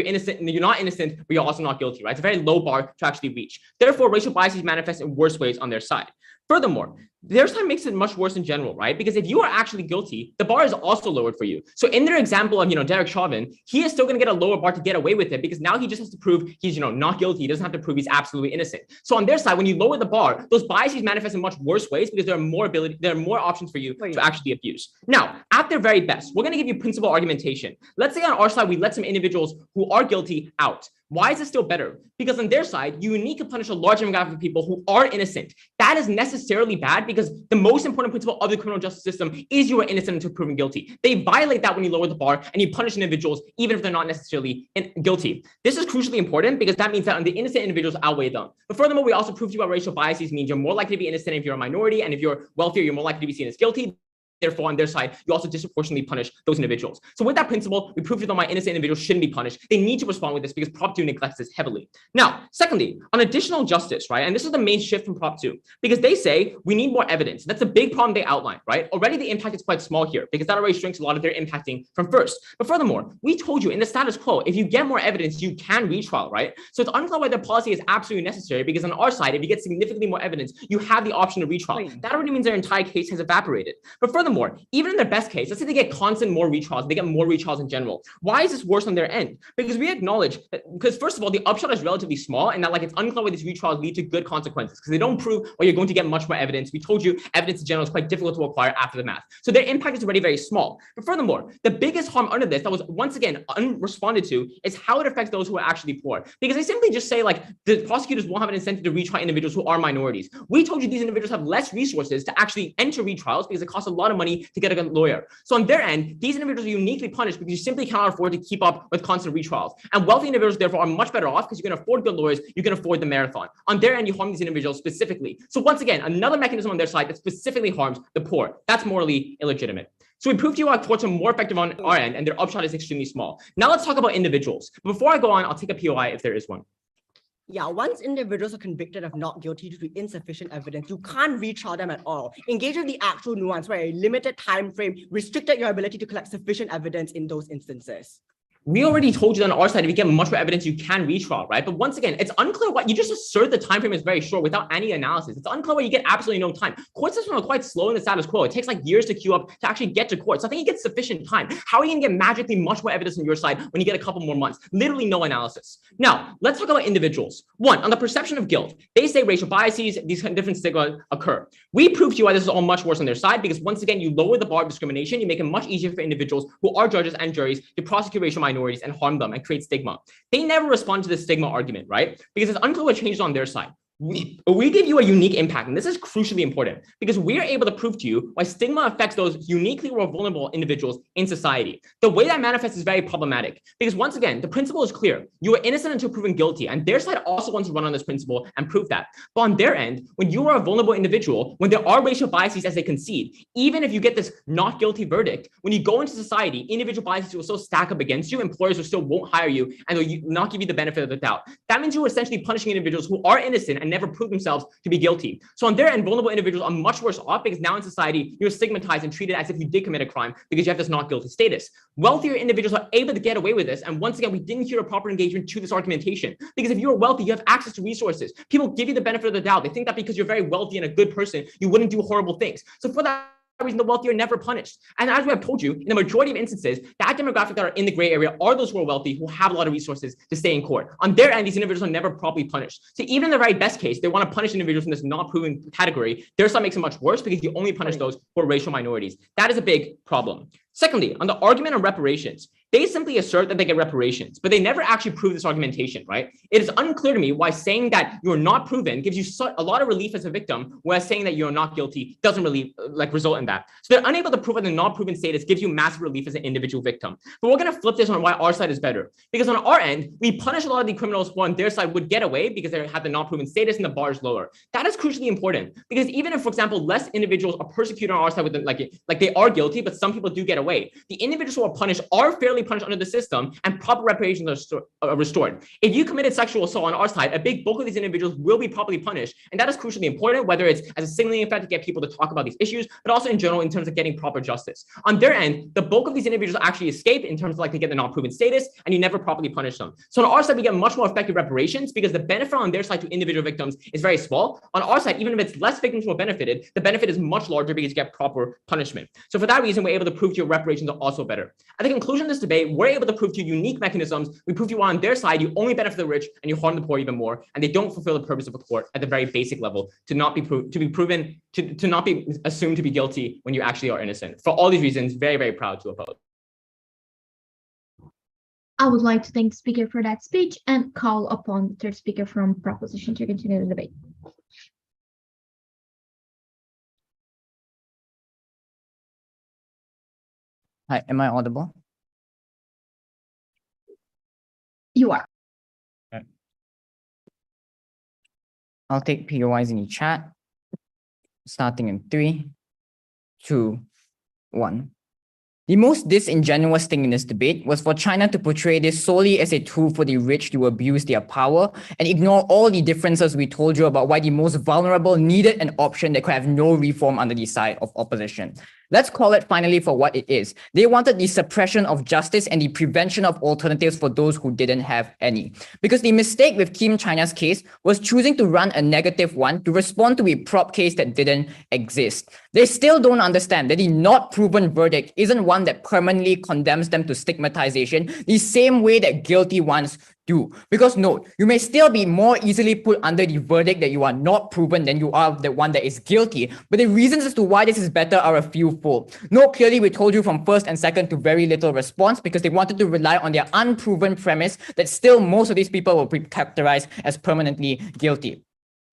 innocent, and you're not innocent, but you're also not guilty, right? It's a very low bar to actually reach. Therefore, racial biases manifest in worse ways on their side. Furthermore, their side makes it much worse in general, right? Because if you are actually guilty, the bar is also lowered for you. So in their example of, Derek Chauvin, he is still going to get a lower bar to get away with it, because now he just has to prove he's, not guilty. He doesn't have to prove he's absolutely innocent. So on their side, when you lower the bar, those biases manifest in much worse ways, because there are more options for you to actually abuse. Now, at their very best, we're going to give you principal argumentation. Let's say on our side, we let some individuals who are guilty out. Why is it still better? Because on their side, you need to punish a large demographic of people who are innocent. That is necessarily bad, because the most important principle of the criminal justice system is you are innocent until proven guilty. They violate that when you lower the bar and you punish individuals even if they're not necessarily guilty. This is crucially important, because that means that the innocent individuals outweigh them. But furthermore, we also proved to you about racial biases means you're more likely to be innocent if you're a minority, and if you're wealthier, you're more likely to be seen as guilty. Therefore, on their side, you also disproportionately punish those individuals. So with that principle, we proved to them why innocent individuals shouldn't be punished. They need to respond with this, because Prop 2 neglects this heavily. Now, secondly, on additional justice, right? And this is the main shift from Prop 2, because they say we need more evidence. That's a big problem they outlined, right? Already the impact is quite small here, because that already shrinks a lot of their impacting from first. But furthermore, we told you in the status quo, if you get more evidence, you can retrial, right? So it's unclear why their policy is absolutely necessary, because on our side, if you get significantly more evidence, you have the option to retrial. That already means their entire case has evaporated. But furthermore, even in their best case, let's say they get constant more retrials, they get more retrials in general. Why is this worse on their end? Because we acknowledge that, because first of all, the upshot is relatively small, and that it's unclear whether these retrials lead to good consequences, because they don't prove, or you're going to get much more evidence. We told you evidence in general is quite difficult to acquire after the math. So their impact is already very small. But furthermore, the biggest harm under this that was once again unresponded to is how it affects those who are actually poor. Because they simply just say the prosecutors won't have an incentive to retry individuals who are minorities. We told you these individuals have less resources to actually enter retrials, because it costs a lot of money to get a lawyer. So on their end, these individuals are uniquely punished, because you simply cannot afford to keep up with constant retrials. And wealthy individuals, therefore, are much better off, because you can afford good lawyers, you can afford the marathon. On their end, you harm these individuals specifically. So once again, another mechanism on their side that specifically harms the poor. That's morally illegitimate. So we proved to you our courts are more effective on our end, and their upshot is extremely small. Now let's talk about individuals. Before I go on, I'll take a POI if there is one. Yeah, once individuals are convicted of not guilty due to insufficient evidence, you can't retrial them at all. Engage with the actual nuance where a limited time frame restricted your ability to collect sufficient evidence in those instances. We already told you that on our side, if you get much more evidence, you can retrial, right? But once again, it's unclear why you just assert the time frame is very short without any analysis. It's unclear why you get absolutely no time. Court system are quite slow in the status quo. It takes years to queue up to actually get to court. So I think you get sufficient time. How are you going to get magically much more evidence on your side when you get a couple more months? Literally no analysis. Now, let's talk about individuals. One, on the perception of guilt, they say racial biases, these different stigmas occur. We proved to you why this is all much worse on their side, because once again, you lower the bar of discrimination. You make it much easier for individuals who are judges and juries to prosecute racial minorities and harm them and create stigma. They never respond to the stigma argument, right? Because it's unclear what changed on their side. we give you a unique impact, and this is crucially important because we are able to prove to you why stigma affects those uniquely or vulnerable individuals in society. The way that manifests is very problematic because once again, the principle is clear. You are innocent until proven guilty, and their side also wants to run on this principle and prove that. But on their end, when you are a vulnerable individual, when there are racial biases as they concede, even if you get this not guilty verdict, when you go into society, individual biases will still stack up against you, employers will still won't hire you, and they'll not give you the benefit of the doubt. That means you're essentially punishing individuals who are innocent and never prove themselves to be guilty. So on their end, vulnerable individuals are much worse off because now in society, you're stigmatized and treated as if you did commit a crime because you have this not guilty status. Wealthier individuals are able to get away with this. And once again, we didn't hear a proper engagement to this argumentation because if you're wealthy, you have access to resources. People give you the benefit of the doubt. They think that because you're very wealthy and a good person, you wouldn't do horrible things. So for that reason, the wealthy are never punished. And as we have told you, in the majority of instances, that demographic that are in the gray area are those who are wealthy, who have a lot of resources to stay in court. On their end, these individuals are never properly punished. So even in the very best case, they want to punish individuals in this not proven category. Their side makes it much worse because you only punish those who are racial minorities. That is a big problem. Secondly, on the argument of reparations, they simply assert that they get reparations, but they never actually prove this argumentation, right? It is unclear to me why saying that you're not proven gives you a lot of relief as a victim, whereas saying that you're not guilty doesn't really result in that. So they're unable to prove that the not proven status gives you massive relief as an individual victim. But we're going to flip this on why our side is better. Because on our end, we punish a lot of the criminals who on their side would get away because they have the not proven status and the bar is lower. That is crucially important because even if, for example, less individuals are persecuted on our side with them, like they are guilty, but some people do get away, the individuals who are punished are fairly punished under the system and proper reparations are restored. If you committed sexual assault on our side, a big bulk of these individuals will be properly punished. And that is crucially important, whether it's as a signaling effect to get people to talk about these issues, but also in general in terms of getting proper justice. On their end, the bulk of these individuals actually escape in terms of they get the not proven status and you never properly punish them. So on our side, we get much more effective reparations because the benefit on their side to individual victims is very small. On our side, even if it's less victims who are benefited, the benefit is much larger because you get proper punishment. So for that reason, we're able to prove to your reparations are also better. At the conclusion of this debate, we're able to prove to you unique mechanisms. We prove to you on their side, you only benefit the rich and you harm the poor even more, and they don't fulfill the purpose of a court at the very basic level to not be assumed to be guilty when you actually are innocent. For all these reasons, very, very proud to oppose. I would like to thank the speaker for that speech and call upon the third speaker from proposition to continue the debate. Hi, am I audible? You are. Okay. I'll take POIs in the chat, starting in 3, 2, 1. The most disingenuous thing in this debate was for China to portray this solely as a tool for the rich to abuse their power and ignore all the differences we told you about why the most vulnerable needed an option that could have no reform under the side of opposition. Let's call it finally for what it is. They wanted the suppression of justice and the prevention of alternatives for those who didn't have any. Because the mistake with Team China's case was choosing to run a negative one to respond to a prop case that didn't exist. They still don't understand that the not proven verdict isn't one that permanently condemns them to stigmatization the same way that guilty ones do. Because note, you may still be more easily put under the verdict that you are not proven than you are the one that is guilty, but the reasons as to why this is better are a few fold. Note, clearly we told you from first and second to very little response because they wanted to rely on their unproven premise that still most of these people will be characterized as permanently guilty.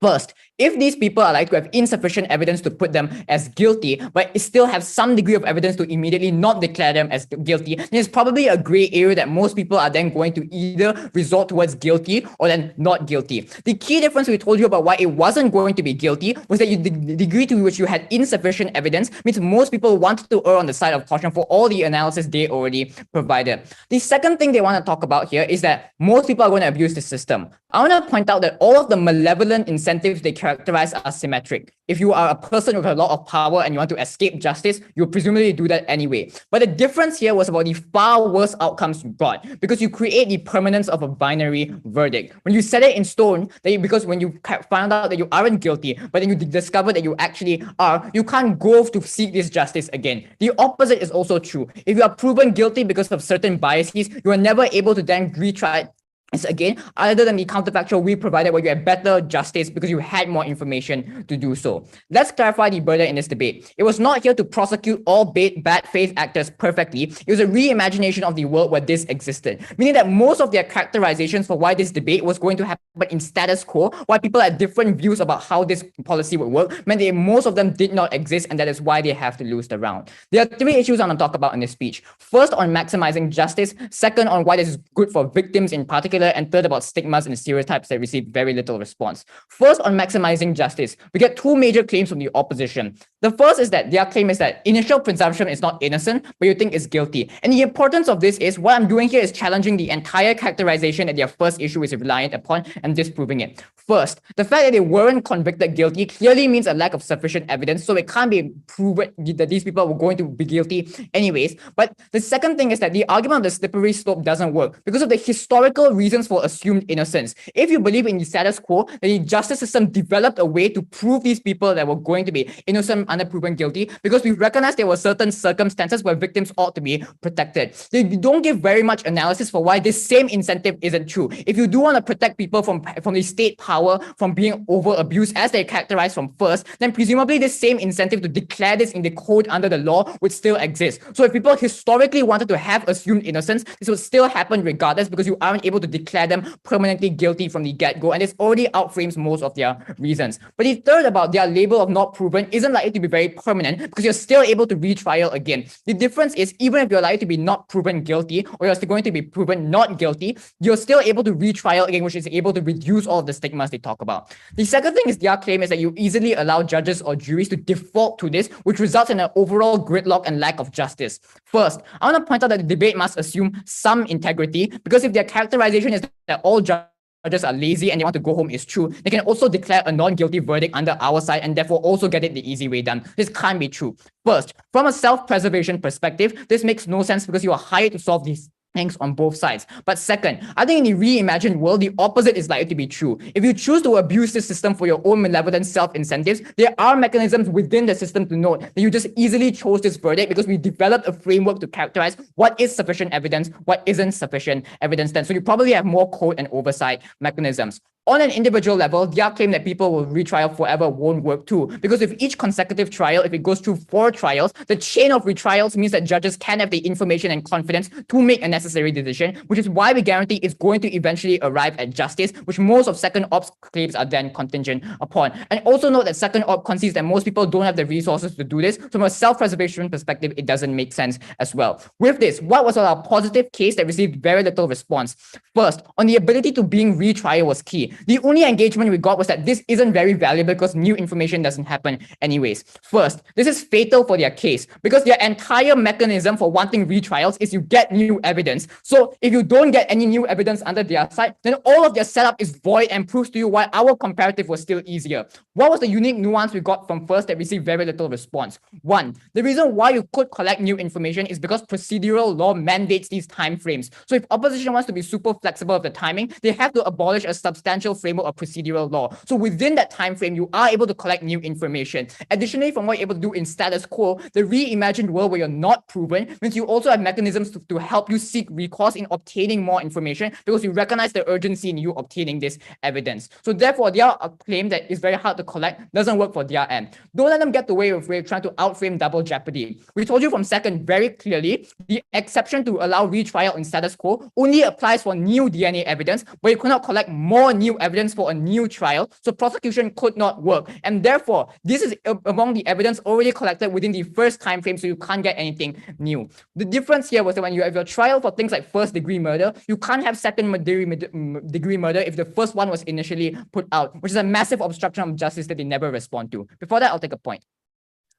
First, if these people are like to have insufficient evidence to put them as guilty, but still have some degree of evidence to immediately not declare them as guilty, then it's probably a gray area that most people are then going to either resort towards guilty or then not guilty. The key difference we told you about why it wasn't going to be guilty was that the degree to which you had insufficient evidence means most people wanted to err on the side of caution for all the analysis they already provided. The second thing they want to talk about here is that most people are going to abuse the system. I want to point out that all of the malevolent incentives they characterize are symmetric. If you are a person with a lot of power and you want to escape justice, you'll presumably do that anyway. But the difference here was about the far worse outcomes you got because you create the permanence of a binary verdict. When you set it in stone, because when you found out that you aren't guilty, but then you discover that you actually are, you can't go to seek this justice again. The opposite is also true. If you are proven guilty because of certain biases, you are never able to then retry is again, other than the counterfactual we provided where you had better justice because you had more information to do so. Let's clarify the burden in this debate. It was not here to prosecute all bad faith actors perfectly. It was a reimagination of the world where this existed, meaning that most of their characterizations for why this debate was going to happen in status quo, why people had different views about how this policy would work, meant that most of them did not exist, and that is why they have to lose the round. There are three issues I want to talk about in this speech. First, on maximizing justice. Second, on why this is good for victims in particular, and third, about stigmas and stereotypes that receive very little response. First, on maximizing justice, we get two major claims from the opposition. The first is that their claim is that initial presumption is not innocent, but you think is guilty. And the importance of this is what I'm doing here is challenging the entire characterization that their first issue is reliant upon and disproving it. First, the fact that they weren't convicted guilty clearly means a lack of sufficient evidence, so it can't be proven that these people were going to be guilty anyways. But the second thing is that the argument of the slippery slope doesn't work because of the historical reasons for assumed innocence. If you believe in the status quo, that the justice system developed a way to prove these people that were going to be innocent under proven guilty because we recognize there were certain circumstances where victims ought to be protected. They don't give very much analysis for why this same incentive isn't true. If you do want to protect people from the state power, from being over abused as they characterized from first, then presumably this same incentive to declare this in the code under the law would still exist. So if people historically wanted to have assumed innocence, this would still happen regardless because you aren't able to declare them permanently guilty from the get-go, and this already outframes most of their reasons. But the third about their label of not proven isn't likely to be very permanent because you're still able to retrial again. The difference is even if you're likely to be not proven guilty or you're still going to be proven not guilty, you're still able to retrial again, which is able to reduce all of the stigmas they talk about. The second thing is their claim is that you easily allow judges or juries to default to this, which results in an overall gridlock and lack of justice. First, I want to point out that the debate must assume some integrity because if their characterization is that all judges are lazy and they want to go home is true, they can also declare a non-guilty verdict under our side and therefore also get it the easy way done. This can't be true. First, from a self-preservation perspective, this makes no sense because you are hired to solve these things on both sides. But second, I think in the reimagined world, the opposite is likely to be true. If you choose to abuse the system for your own malevolent self-incentives, there are mechanisms within the system to note that you just easily chose this verdict because we developed a framework to characterize what is sufficient evidence, what isn't sufficient evidence then. So you probably have more code and oversight mechanisms. On an individual level, their claim that people will retrial forever won't work too, because with each consecutive trial, if it goes through 4 trials, the chain of retrials means that judges can have the information and confidence to make a necessary decision, which is why we guarantee it's going to eventually arrive at justice, which most of second op's claims are then contingent upon. And also note that second op concedes that most people don't have the resources to do this. So from a self-preservation perspective, it doesn't make sense as well. With this, what was our positive case that received very little response? First, on the ability to being retrial was key. The only engagement we got was that this isn't very valuable because new information doesn't happen anyways. First, this is fatal for their case because their entire mechanism for wanting retrials is you get new evidence. So if you don't get any new evidence under their side, then all of their setup is void and proves to you why our comparative was still easier. What was the unique nuance we got from first that received very little response? One, the reason why you could collect new information is because procedural law mandates these time frames. So if opposition wants to be super flexible with the timing, they have to abolish a substantial framework of procedural law. So within that time frame, you are able to collect new information. Additionally, from what you're able to do in status quo, the reimagined world where you're not proven means you also have mechanisms to help you seek recourse in obtaining more information because you recognize the urgency in you obtaining this evidence. So therefore, their claim that is very hard to collect doesn't work for their end. Don't let them get away with trying to outframe double jeopardy. We told you from second very clearly, the exception to allow retrial in status quo only applies for new DNA evidence, but you cannot collect more new evidence for a new trial, so prosecution could not work. And therefore, this is among the evidence already collected within the first time frame, so you can't get anything new. The difference here was that when you have your trial for things like first-degree murder, you can't have second-degree murder if the first one was initially put out, which is a massive obstruction of justice that they never respond to. Before that, I'll take a point.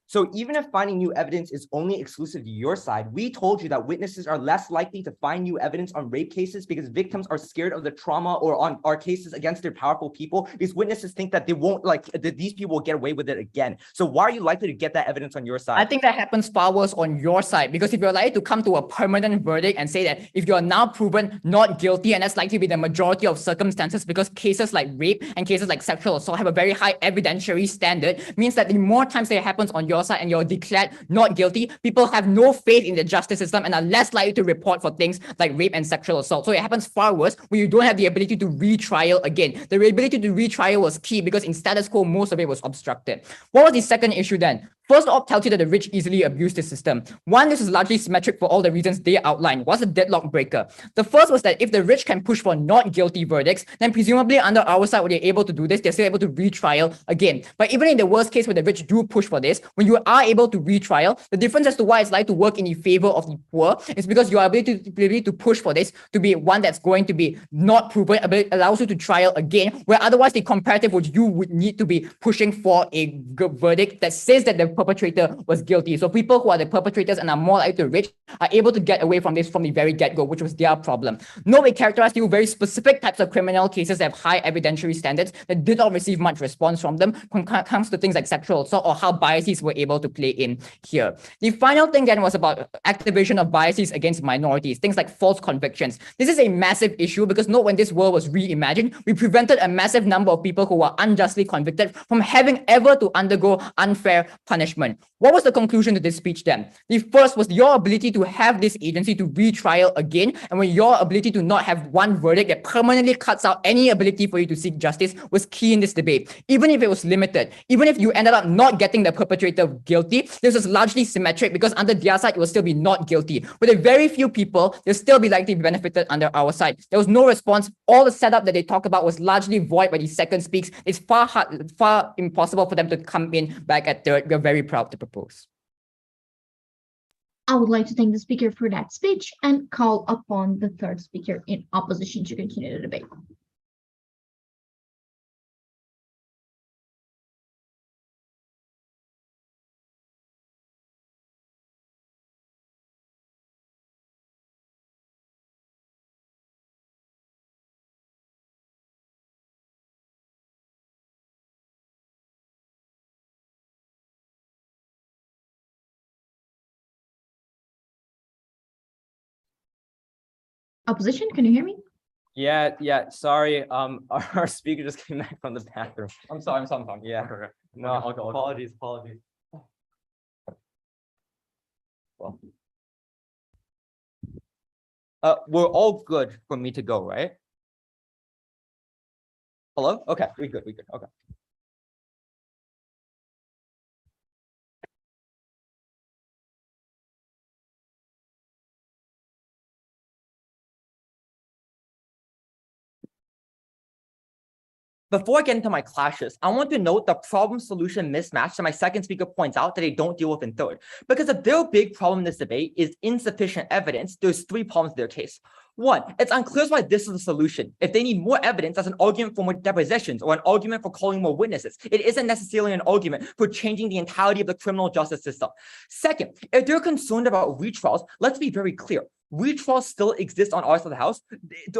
So even if finding new evidence is only exclusive to your side, we told you that witnesses are less likely to find new evidence on rape cases because victims are scared of the trauma, or on our cases against their powerful people, because witnesses think that they won't, like, that these people will get away with it again. So why are you likely to get that evidence on your side? I think that happens far worse on your side, because if you're likely to come to a permanent verdict and say that if you're now proven not guilty, and that's likely to be the majority of circumstances because cases like rape and cases like sexual assault have a very high evidentiary standard, means that the more times that it happens on your your side and you're declared not guilty, people have no faith in the justice system and are less likely to report for things like rape and sexual assault. So it happens far worse when you don't have the ability to retrial again. The ability to retrial was key because in status quo, most of it was obstructed. What was the second issue then? First op tells you that the rich easily abuse the system. One, this is largely symmetric for all the reasons they outlined. What's the deadlock breaker? The first was that if the rich can push for not guilty verdicts, then presumably under our side, when they're able to do this, they're still able to retrial again. But even in the worst case where the rich do push for this, when you are able to retrial, the difference as to why it's like to work in the favor of the poor is because your ability to push for this to be one that's going to be not proven, allows you to trial again, where otherwise the comparative would you would need to be pushing for a verdict that says that the perpetrator was guilty. So people who are the perpetrators and are more likely to rich are able to get away from this from the very get-go, which was their problem. No, we characterized you very specific types of criminal cases that have high evidentiary standards that did not receive much response from them when it comes to things like sexual assault or how biases were able to play in here. The final thing then was about activation of biases against minorities, things like false convictions. This is a massive issue because note when this world was reimagined, we prevented a massive number of people who were unjustly convicted from having ever to undergo unfair punishment. What was the conclusion to this speech then? The first was your ability to have this agency to retrial again, and when your ability to not have one verdict that permanently cuts out any ability for you to seek justice was key in this debate. Even if it was limited, even if you ended up not getting the perpetrator guilty, this was largely symmetric because under their side, it will still be not guilty. With a very few people, they'll still be likely to be benefited under our side. There was no response. All the setup that they talked about was largely void by the second speaks. It's far impossible for them to come in back at third. We're very proud to propose. I would like to thank the speaker for that speech and call upon the third speaker in opposition to continue the debate. Opposition, can you hear me? Yeah. Sorry. Our speaker just came back from the bathroom. I'm sorry. Yeah. Okay. No, Okay, apologies. Well, we're all good for me to go, right? Hello? Okay, we good. Okay. Before I get into my clashes, I want to note the problem-solution mismatch that my second speaker points out that they don't deal with in third. Because if their big problem in this debate is insufficient evidence, there's three problems in their case. One, it's unclear why this is the solution. If they need more evidence as an argument for more depositions or an argument for calling more witnesses, it isn't necessarily an argument for changing the entirety of the criminal justice system. Second, if they're concerned about retrials, let's be very clear. Retrials still exist on our side of the house.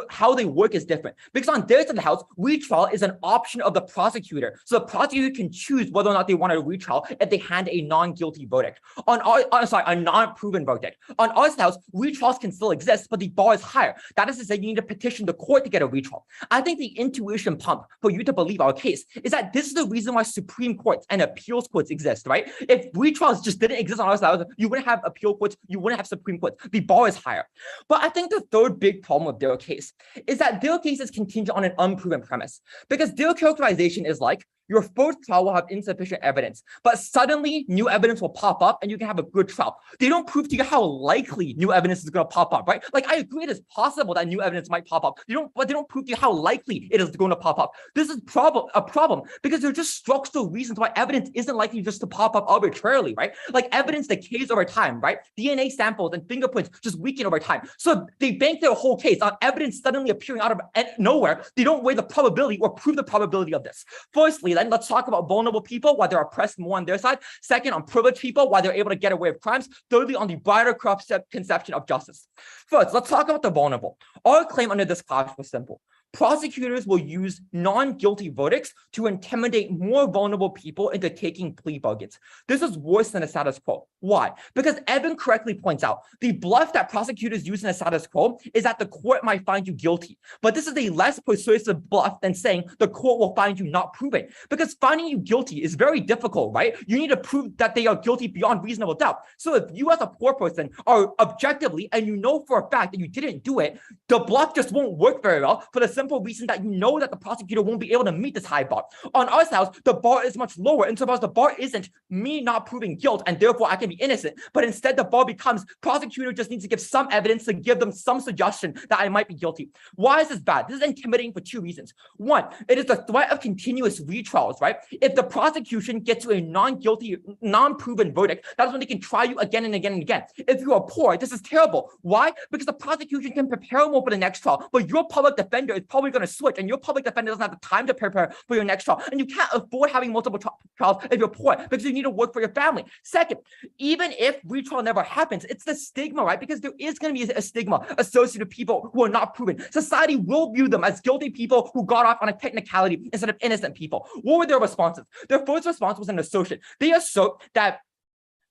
How they work is different. Because on their side of the house, retrial is an option of the prosecutor. So the prosecutor can choose whether or not they want a retrial if they hand a non-guilty verdict. A non-proven verdict. On our side of the house, retrials can still exist, but the bar is higher. That is to say, you need to petition the court to get a retrial. I think the intuition pump for you to believe our case is that this is the reason why Supreme Courts and appeals courts exist, right? If retrials just didn't exist on our side of the house, you wouldn't have appeal courts, you wouldn't have Supreme Courts. The bar is higher. But I think the third big problem with their case is that their case is contingent on an unproven premise. Because their characterization is like, your first trial will have insufficient evidence, but suddenly new evidence will pop up and you can have a good trial. They don't prove to you how likely new evidence is going to pop up, right? Like, I agree it is possible that new evidence might pop up. But they don't prove to you how likely it is going to pop up. This is a problem because there are just structural reasons why evidence isn't likely just to pop up arbitrarily, right? Like evidence decays over time, right? DNA samples and fingerprints just weaken over time. So they bank their whole case on evidence suddenly appearing out of nowhere. They don't weigh the probability or prove the probability of this. Firstly, then let's talk about vulnerable people, why they're oppressed more on their side. Second, on privileged people, why they're able to get away with crimes. Thirdly, on the broader conception of justice. First, let's talk about the vulnerable. Our claim under this clash was simple. prosecutors will use non-guilty verdicts to intimidate more vulnerable people into taking plea bargains. This is worse than a status quo. Why? Because Evan correctly points out the bluff that prosecutors use in a status quo is that the court might find you guilty. But this is a less persuasive bluff than saying the court will find you not proven. Because finding you guilty is very difficult, right? You need to prove that they are guilty beyond reasonable doubt. So if you as a poor person are objectively, and you know for a fact that you didn't do it, the bluff just won't work very well for the simple reason that you know that the prosecutor won't be able to meet this high bar. On our side, the bar is much lower, and so the bar isn't me not proving guilt and therefore I can be innocent, but instead the bar becomes prosecutor just needs to give some evidence to give them some suggestion that I might be guilty. Why is this bad? This is intimidating for two reasons. One, it is the threat of continuous retrials, right? If the prosecution gets to a non-guilty, non-proven verdict, that's when they can try you again and again and again. If you are poor, this is terrible. Why? Because the prosecution can prepare more for the next trial, but your public defender is probably going to switch, and your public defender doesn't have the time to prepare for your next trial, and you can't afford having multiple trials if you're poor because you need to work for your family. Second, even if retrial never happens, it's the stigma, right? Because there is going to be a stigma associated with people who are not proven. Society will view them as guilty people who got off on a technicality instead of innocent people. What were their responses? Their first response was an assertion. They assert that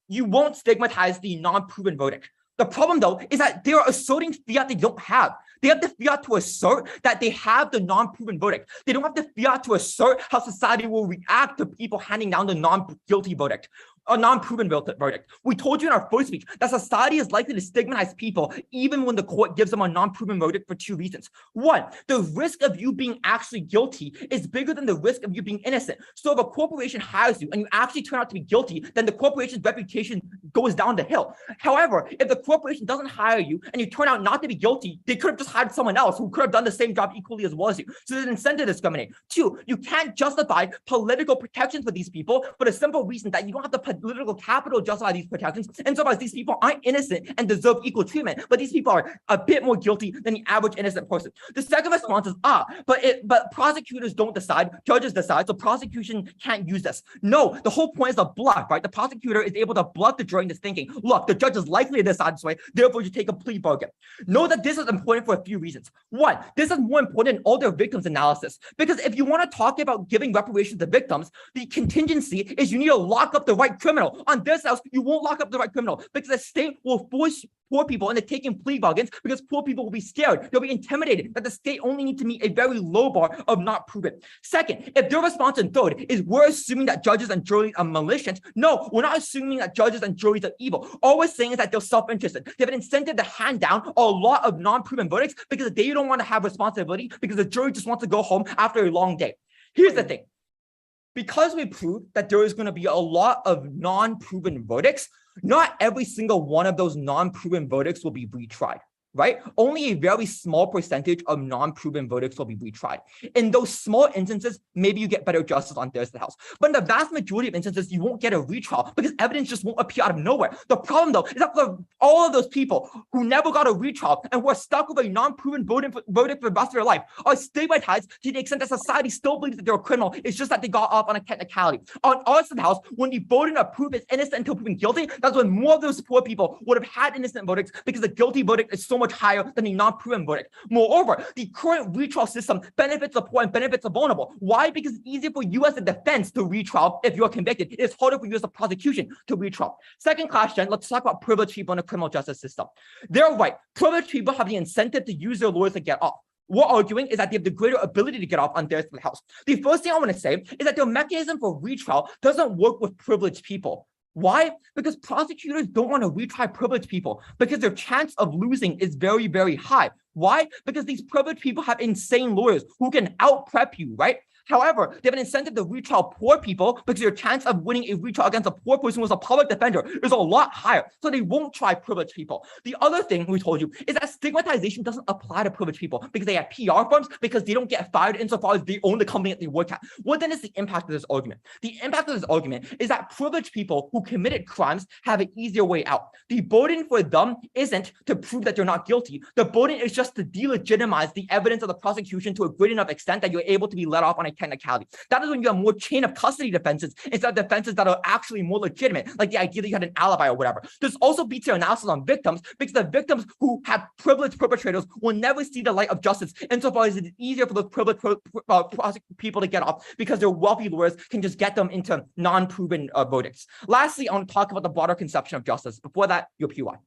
you won't stigmatize the non-proven verdict. The problem, though, is that they are asserting fiat they don't have. They have the fiat to assert that they have the non-proven verdict. They don't have the fiat to assert how society will react to people handing down the non-guilty verdict. A non-proven verdict. We told you in our first speech that society is likely to stigmatize people even when the court gives them a non-proven verdict for two reasons. One, the risk of you being actually guilty is bigger than the risk of you being innocent. So if a corporation hires you and you actually turn out to be guilty, then the corporation's reputation goes down the hill. However, if the corporation doesn't hire you and you turn out not to be guilty, they could have just hired someone else who could have done the same job equally as well as you. So there's an incentive to discriminate. Two, you can't justify political protections for these people for the simple reason that you don't have the political capital to justify these protections, and so as these people aren't innocent and deserve equal treatment, but these people are a bit more guilty than the average innocent person. The second response is, but prosecutors don't decide, judges decide, so prosecution can't use this. No, the whole point is a bluff, right? The prosecutor is able to bluff the jury into thinking, look, the judge is likely to decide this way, therefore you take a plea bargain. Know that this is important for a few reasons. One, this is more important in all their victims analysis, because if you want to talk about giving reparations to victims, the contingency is you need to lock up the right criminal. On this house, you won't lock up the right criminal because the state will force poor people into taking plea bargains because poor people will be scared. They'll be intimidated that the state only needs to meet a very low bar of not proven. Second, if their response in third is we're assuming that judges and juries are malicious, no, we're not assuming that judges and juries are evil. All we're saying is that they're self-interested. They have an incentive to hand down a lot of non-proven verdicts because they don't want to have responsibility because the jury just wants to go home after a long day. Here's the thing. Because we proved that there is going to be a lot of non-proven verdicts, not every single one of those non-proven verdicts will be retried, right? Only a very small percentage of non-proven verdicts will be retried. In those small instances, maybe you get better justice on Thursday House. But in the vast majority of instances, you won't get a retrial because evidence just won't appear out of nowhere. The problem, though, is that for all of those people who never got a retrial and who are stuck with a non-proven verdict for the rest of their life are stigmatized to the extent that society still believes that they're a criminal. It's just that they got off on a technicality. On our side of the house, when the burden of proof is innocent until proven guilty, that's when more of those poor people would have had innocent verdicts because the guilty verdict is so much higher than the non-proven verdict. Moreover, the current retrial system benefits the poor and benefits the vulnerable. Why? Because it's easier for you as a defense to retrial if you're convicted. It's harder for you as a prosecution to retrial. Second question, let's talk about privileged people in the criminal justice system. They're right. Privileged people have the incentive to use their lawyers to get off. We're arguing is that they have the greater ability to get off on their house. The first thing I want to say is that their mechanism for retrial doesn't work with privileged people. Why? Because prosecutors don't want to retry privileged people because their chance of losing is very, very high. Why? Because these privileged people have insane lawyers who can out-prep you, right? However, they have an incentive to retrial poor people because your chance of winning a retrial against a poor person who is a public defender is a lot higher. So they won't try privileged people. The other thing we told you is that stigmatization doesn't apply to privileged people because they have PR firms, because they don't get fired insofar as they own the company that they work at. What then is the impact of this argument? The impact of this argument is that privileged people who committed crimes have an easier way out. The burden for them isn't to prove that they're not guilty. The burden is just to delegitimize the evidence of the prosecution to a great enough extent that you're able to be let off on a technicality. That is when you have more chain of custody defenses instead of defenses that are actually more legitimate, like the idea that you had an alibi or whatever. This also beats your analysis on victims, because the victims who have privileged perpetrators will never see the light of justice, insofar as it is easier for those privileged people to get off, because their wealthy lawyers can just get them into non-proven verdicts. Lastly, I want to talk about the broader conception of justice. Before that, your PY.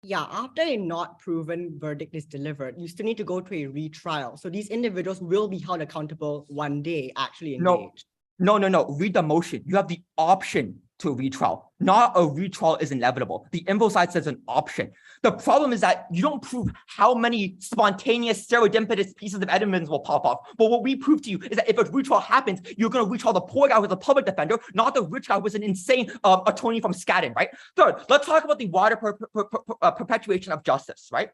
Yeah, after a not proven verdict is delivered, you still need to go to a retrial. So these individuals will be held accountable one day, actually engaged. No. Read the motion. You have the option to retrial. Not a retrial is inevitable. The infoslide says an option. The problem is that you don't prove how many spontaneous serendipitous pieces of evidence will pop up. But what we prove to you is that if a retrial happens, you're going to retrial the poor guy who's a public defender, not the rich guy who's an insane attorney from Scotland, right? Third, let's talk about the wider perpetuation of justice, right?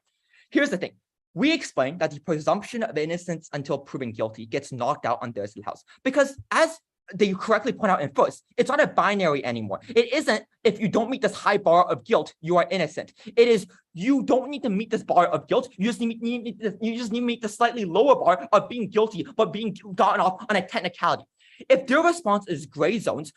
Here's the thing. We explained that the presumption of innocence until proven guilty gets knocked out on Thursday House, because as they correctly point out in first, it's not a binary anymore. It isn't, if you don't meet this high bar of guilt, you are innocent. It is, you don't need to meet this bar of guilt. You just need to meet the slightly lower bar of being guilty, but being gotten off on a technicality. If their response is gray zones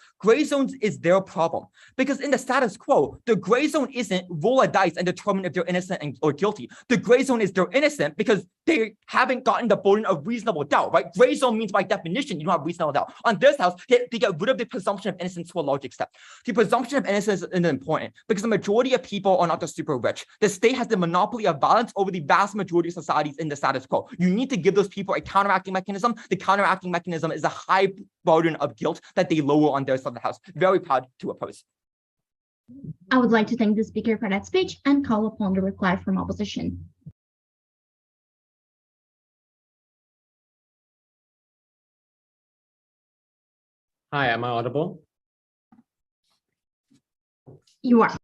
is their problem. Because in the status quo, the gray zone isn't roll a dice and determine if they're innocent or guilty. The gray zone is they're innocent because they haven't gotten the burden of reasonable doubt, right? Gray zone means by definition, you don't have reasonable doubt. On this house, they get rid of the presumption of innocence to a large extent. The presumption of innocence is important because the majority of people are not the super rich. The state has the monopoly of violence over the vast majority of societies in the status quo. You need to give those people a counteracting mechanism. The counteracting mechanism is a high burden of guilt that they lower on their side of the house. Very proud to oppose. I would like to thank the speaker for that speech and call upon the reply from opposition. Hi, am I audible? You are.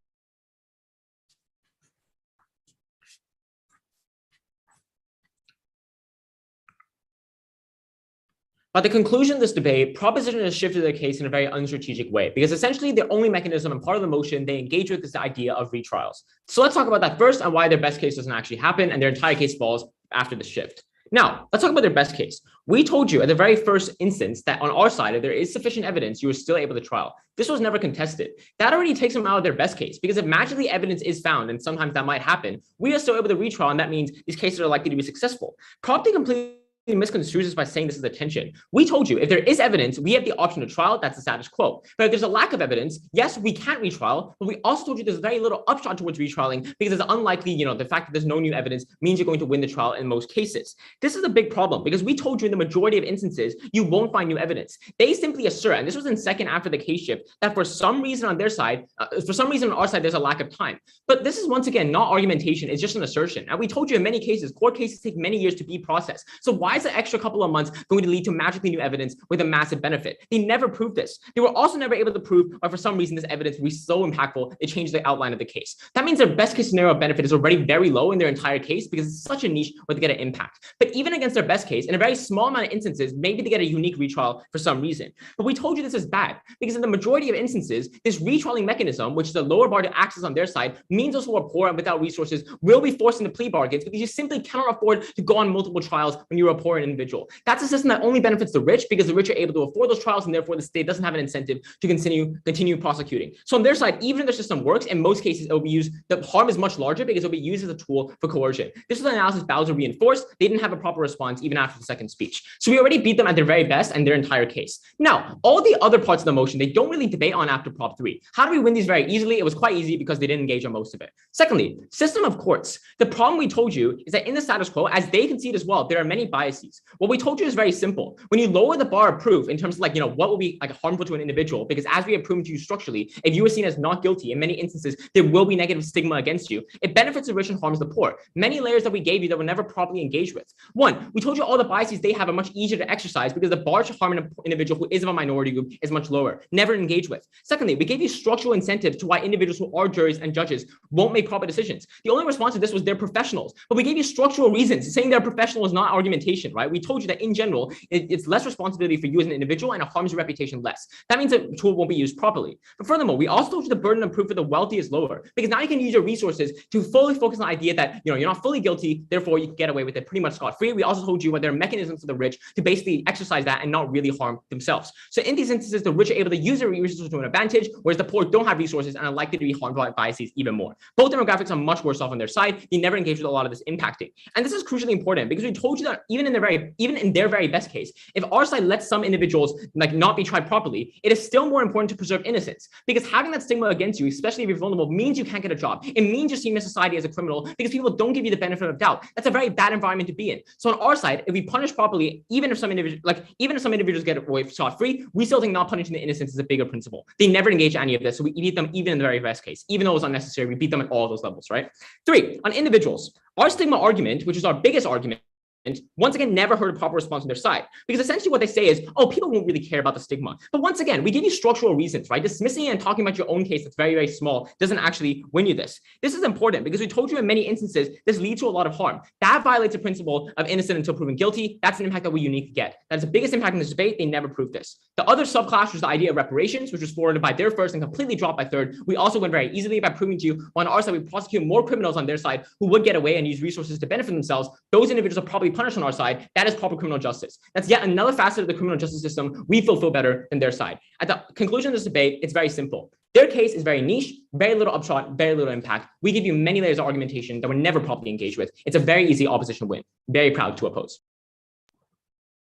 At the conclusion of this debate, proposition has shifted their case in a very unstrategic way, because essentially the only mechanism and part of the motion they engage with is the idea of retrials. So let's talk about that first and why their best case doesn't actually happen and their entire case falls after the shift. Now, let's talk about their best case. We told you at the very first instance that on our side, if there is sufficient evidence, you were still able to trial. This was never contested. That already takes them out of their best case, because if magically evidence is found, and sometimes that might happen, we are still able to retrial, and that means these cases are likely to be successful. Propty completely misconstrues this by saying this is a tension. We told you if there is evidence, we have the option to trial. That's the status quo. But if there's a lack of evidence, yes, we can't retrial. But we also told you there's very little upshot towards retrialing, because it's unlikely, the fact that there's no new evidence means you're going to win the trial in most cases. This is a big problem, because we told you in the majority of instances, you won't find new evidence. They simply assert, and this was in second after the case shift, that for some reason on their side, for some reason on our side, there's a lack of time. But this is once again not argumentation, it's just an assertion. And we told you in many cases, court cases take many years to be processed. So why is the extra couple of months going to lead to magically new evidence with a massive benefit? They never proved this. They were also never able to prove why for some reason this evidence will be so impactful, it changed the outline of the case. That means their best case scenario benefit is already very low in their entire case, because it's such a niche where they get an impact. But even against their best case, in a very small amount of instances, maybe they get a unique retrial for some reason. But we told you this is bad, because in the majority of instances, this retrialing mechanism, which is a lower bar to access on their side, means those who are poor and without resources will be forced into plea bargains, because you simply cannot afford to go on multiple trials when you're a poor individual. That's a system that only benefits the rich, because the rich are able to afford those trials, and therefore the state doesn't have an incentive to continue prosecuting. So on their side, even if the system works, in most cases it will be used, the harm is much larger because it will be used as a tool for coercion. This is the analysis Bowser reinforced. They didn't have a proper response even after the second speech. So we already beat them at their very best and their entire case. Now, all the other parts of the motion, they don't really debate on after Prop 3. How do we win these very easily? It was quite easy because they didn't engage on most of it. Secondly, system of courts. The problem we told you is that in the status quo, as they concede as well, there are many biases. What we told you is very simple. When you lower the bar of proof in terms of what will be harmful to an individual, because as we have proven to you structurally, if you are seen as not guilty, in many instances, there will be negative stigma against you. It benefits the rich and harms the poor. Many layers that we gave you that were never properly engaged with. One, we told you all the biases they have are much easier to exercise because the bar to harm an individual who is of a minority group is much lower. Never engage with. Secondly, we gave you structural incentives to why individuals who are juries and judges won't make proper decisions. The only response to this was they're professionals, but we gave you structural reasons. Saying they're professional is not argumentation. reputation, right? We told you that in general, it's less responsibility for you as an individual and it harms your reputation less. That means the tool won't be used properly. But furthermore, we also told you the burden of proof for the wealthy is lower because now you can use your resources to fully focus on the idea that you're not fully guilty, therefore you can get away with it pretty much scot-free. We also told you what there are mechanisms for the rich to basically exercise that and not really harm themselves. So in these instances, the rich are able to use their resources to an advantage, whereas the poor don't have resources and are likely to be harmed by biases even more. Both demographics are much worse off on their side. They never engage with a lot of this impacting. And this is crucially important because we told you that even in their very best case, if our side lets some individuals not be tried properly, it is still more important to preserve innocence because having that stigma against you, especially if you're vulnerable, means you can't get a job. It means you're seen in society as a criminal because people don't give you the benefit of doubt. That's a very bad environment to be in. So on our side, if we punish properly, even if some individuals get away scot-free, we still think not punishing the innocence is a bigger principle. They never engage in any of this, so we beat them even in the very best case. Even though it was unnecessary, we beat them at all those levels, right? 3, on individuals, our stigma argument, which is our biggest argument, and once again, never heard a proper response on their side. Because essentially what they say is, oh, people won't really care about the stigma. But once again, we give you structural reasons, right? Dismissing it and talking about your own case that's very, very small doesn't actually win you this. This is important because we told you in many instances, this leads to a lot of harm. That violates the principle of innocent until proven guilty. That's an impact that we uniquely get. That's the biggest impact in this debate. They never proved this. The other subclass was the idea of reparations, which was forwarded by their first and completely dropped by third. We also went very easily by proving to you on our side, we prosecute more criminals on their side who would get away and use resources to benefit themselves. Those individuals are probably punished on our side. That is proper criminal justice. That's yet another facet of the criminal justice system we feel better than their side. At the conclusion of this debate, it's very simple. Their case is very niche, very little upshot, very little impact. We give you many layers of argumentation that we're never properly engaged with. It's a very easy opposition win. Very proud to oppose.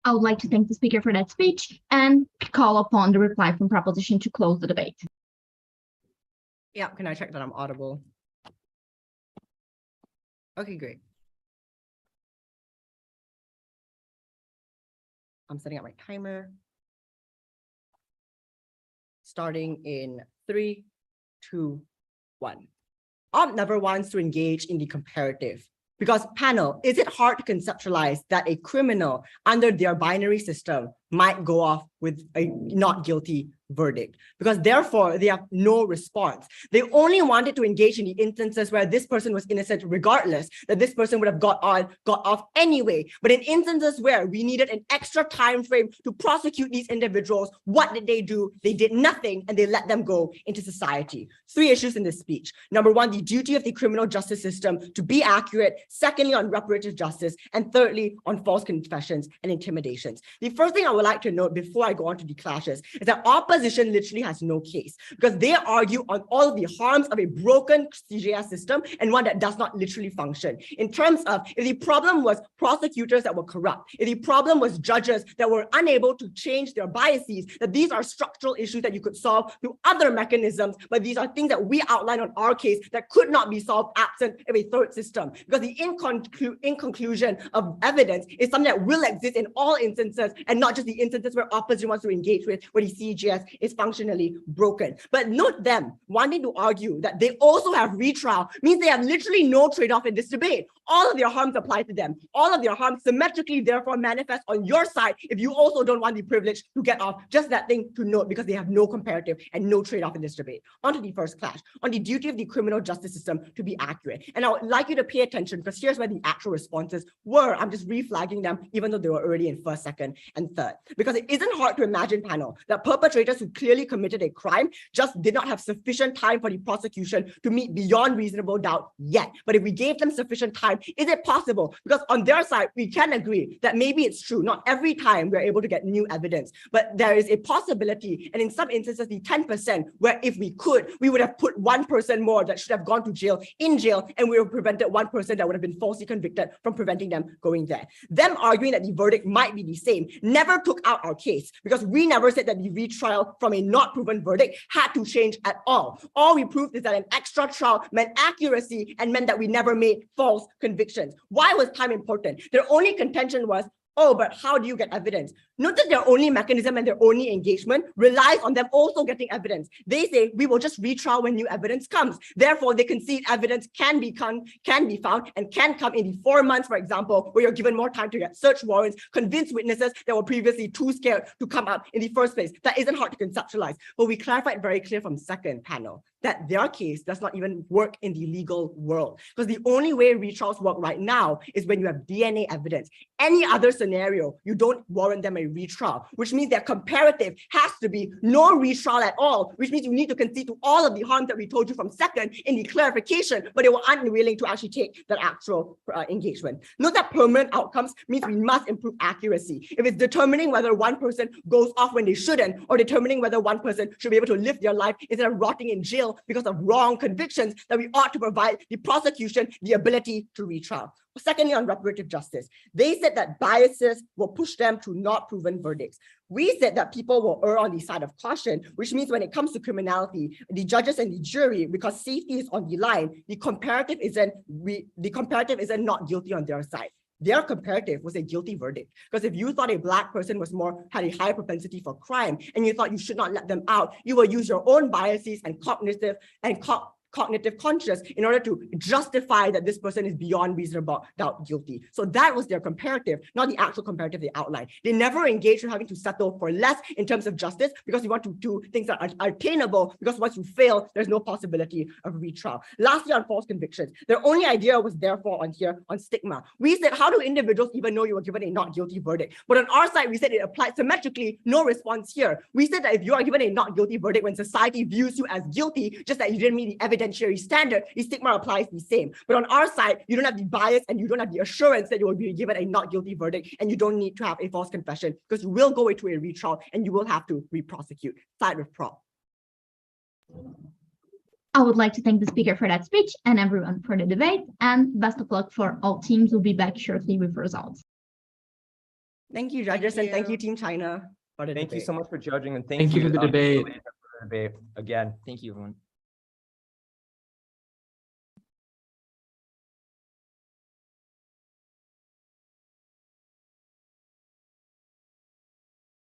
I would like to thank the speaker for that speech and call upon the reply from proposition to close the debate. Yeah, can I check that I'm audible? Okay, great. I'm setting up my timer. Starting in 3, 2, 1. Op never wants to engage in the comparative. Because panel, is it hard to conceptualize that a criminal under their binary system might go off with a not guilty verdict? Because therefore they have no response. They only wanted to engage in the instances where this person was innocent regardless, that this person would have got off anyway. But in instances where we needed an extra time frame to prosecute these individuals, what did they do? They did nothing and they let them go into society. 3 issues in this speech. Number 1, the duty of the criminal justice system to be accurate. Secondly, on reparative justice. And thirdly, on false confessions and intimidations. The first thing I would like to note before I go on to the clashes is that opposition literally has no case because they argue on all of the harms of a broken CJS system and one that does not literally function. In terms of if the problem was prosecutors that were corrupt, if the problem was judges that were unable to change their biases, that these are structural issues that you could solve through other mechanisms, but these are things that we outline on our case that could not be solved absent of a third system. Because the inconclusion of evidence is something that will exist in all instances and not just the instances where opposition wants to engage with where the CGS is functionally broken. But note them wanting to argue that they also have retrial means they have literally no trade-off in this debate. All of their harms apply to them. All of their harms symmetrically therefore manifest on your side if you also don't want the privilege to get off. Just that thing to note because they have no comparative and no trade-off in this debate. On to the first clash, on the duty of the criminal justice system to be accurate. And I would like you to pay attention because here's where the actual responses were. I'm just reflagging them even though they were already in first, second, and third. Because it isn't hard to imagine, panel, that perpetrators who clearly committed a crime just did not have sufficient time for the prosecution to meet beyond reasonable doubt yet. But if we gave them sufficient time, is it possible? Because on their side, we can agree that maybe it's true. Not every time we're able to get new evidence, but there is a possibility. And in some instances, the 10% where if we could, we would have put one person more that should have gone to jail in jail, and we would have prevented one person that would have been falsely convicted from preventing them going there. Them arguing that the verdict might be the same never took out our case because we never said that the retrial from a not proven verdict had to change at all. All we proved is that an extra trial meant accuracy and meant that we never made false convictions. Why was time important? Their only contention was, oh, but how do you get evidence? Note that their only mechanism and their only engagement relies on them also getting evidence. They say we will just retrial when new evidence comes. Therefore, they concede evidence can be found and can come in the 4 months, for example, where you're given more time to get search warrants, convince witnesses that were previously too scared to come up in the first place. That isn't hard to conceptualize, but we clarified very clear from second panel that their case does not even work in the legal world. Because the only way retrials work right now is when you have DNA evidence. Any other scenario, you don't warrant them a retrial, which means their comparative has to be no retrial at all, which means you need to concede to all of the harm that we told you from second in the clarification, but they were unwilling to actually take that actual engagement. Note that permanent outcomes means we must improve accuracy. If it's determining whether one person goes off when they shouldn't, or determining whether one person should be able to live their life instead of rotting in jail because of wrong convictions, that we ought to provide the prosecution the ability to retrial. Secondly, on reparative justice, they said that biases will push them to not proven verdicts. We said that people will err on the side of caution, which means when it comes to criminality, the judges and the jury, because safety is on the line, the comparative isn't not guilty on their side. Their comparative was a guilty verdict. Because if you thought a Black person had a higher propensity for crime, and you thought you should not let them out, you will use your own biases and cognitive conscience in order to justify that this person is beyond reasonable doubt guilty. So that was their comparative, not the actual comparative they outlined. They never engaged in having to settle for less in terms of justice because we want to do things that are attainable, because once you fail, there's no possibility of retrial. Lastly, on false convictions, their only idea was therefore on stigma. We said, how do individuals even know you were given a not guilty verdict? But on our side, we said it applied symmetrically, no response here. We said that if you are given a not guilty verdict when society views you as guilty, just that you didn't meet the evidentiary standard, the stigma applies the same. But on our side, you don't have the bias and you don't have the assurance that you will be given a not guilty verdict, and you don't need to have a false confession because you will go into a retrial and you will have to re-prosecute. Side with prop. I would like to thank the speaker for that speech and everyone for the debate, and best of luck for all teams. We'll be back shortly with results. Thank you, judges, and thank you, Team China, for the Thank debate. you so much for judging, and Thank you for the debate. Again. Thank you, everyone.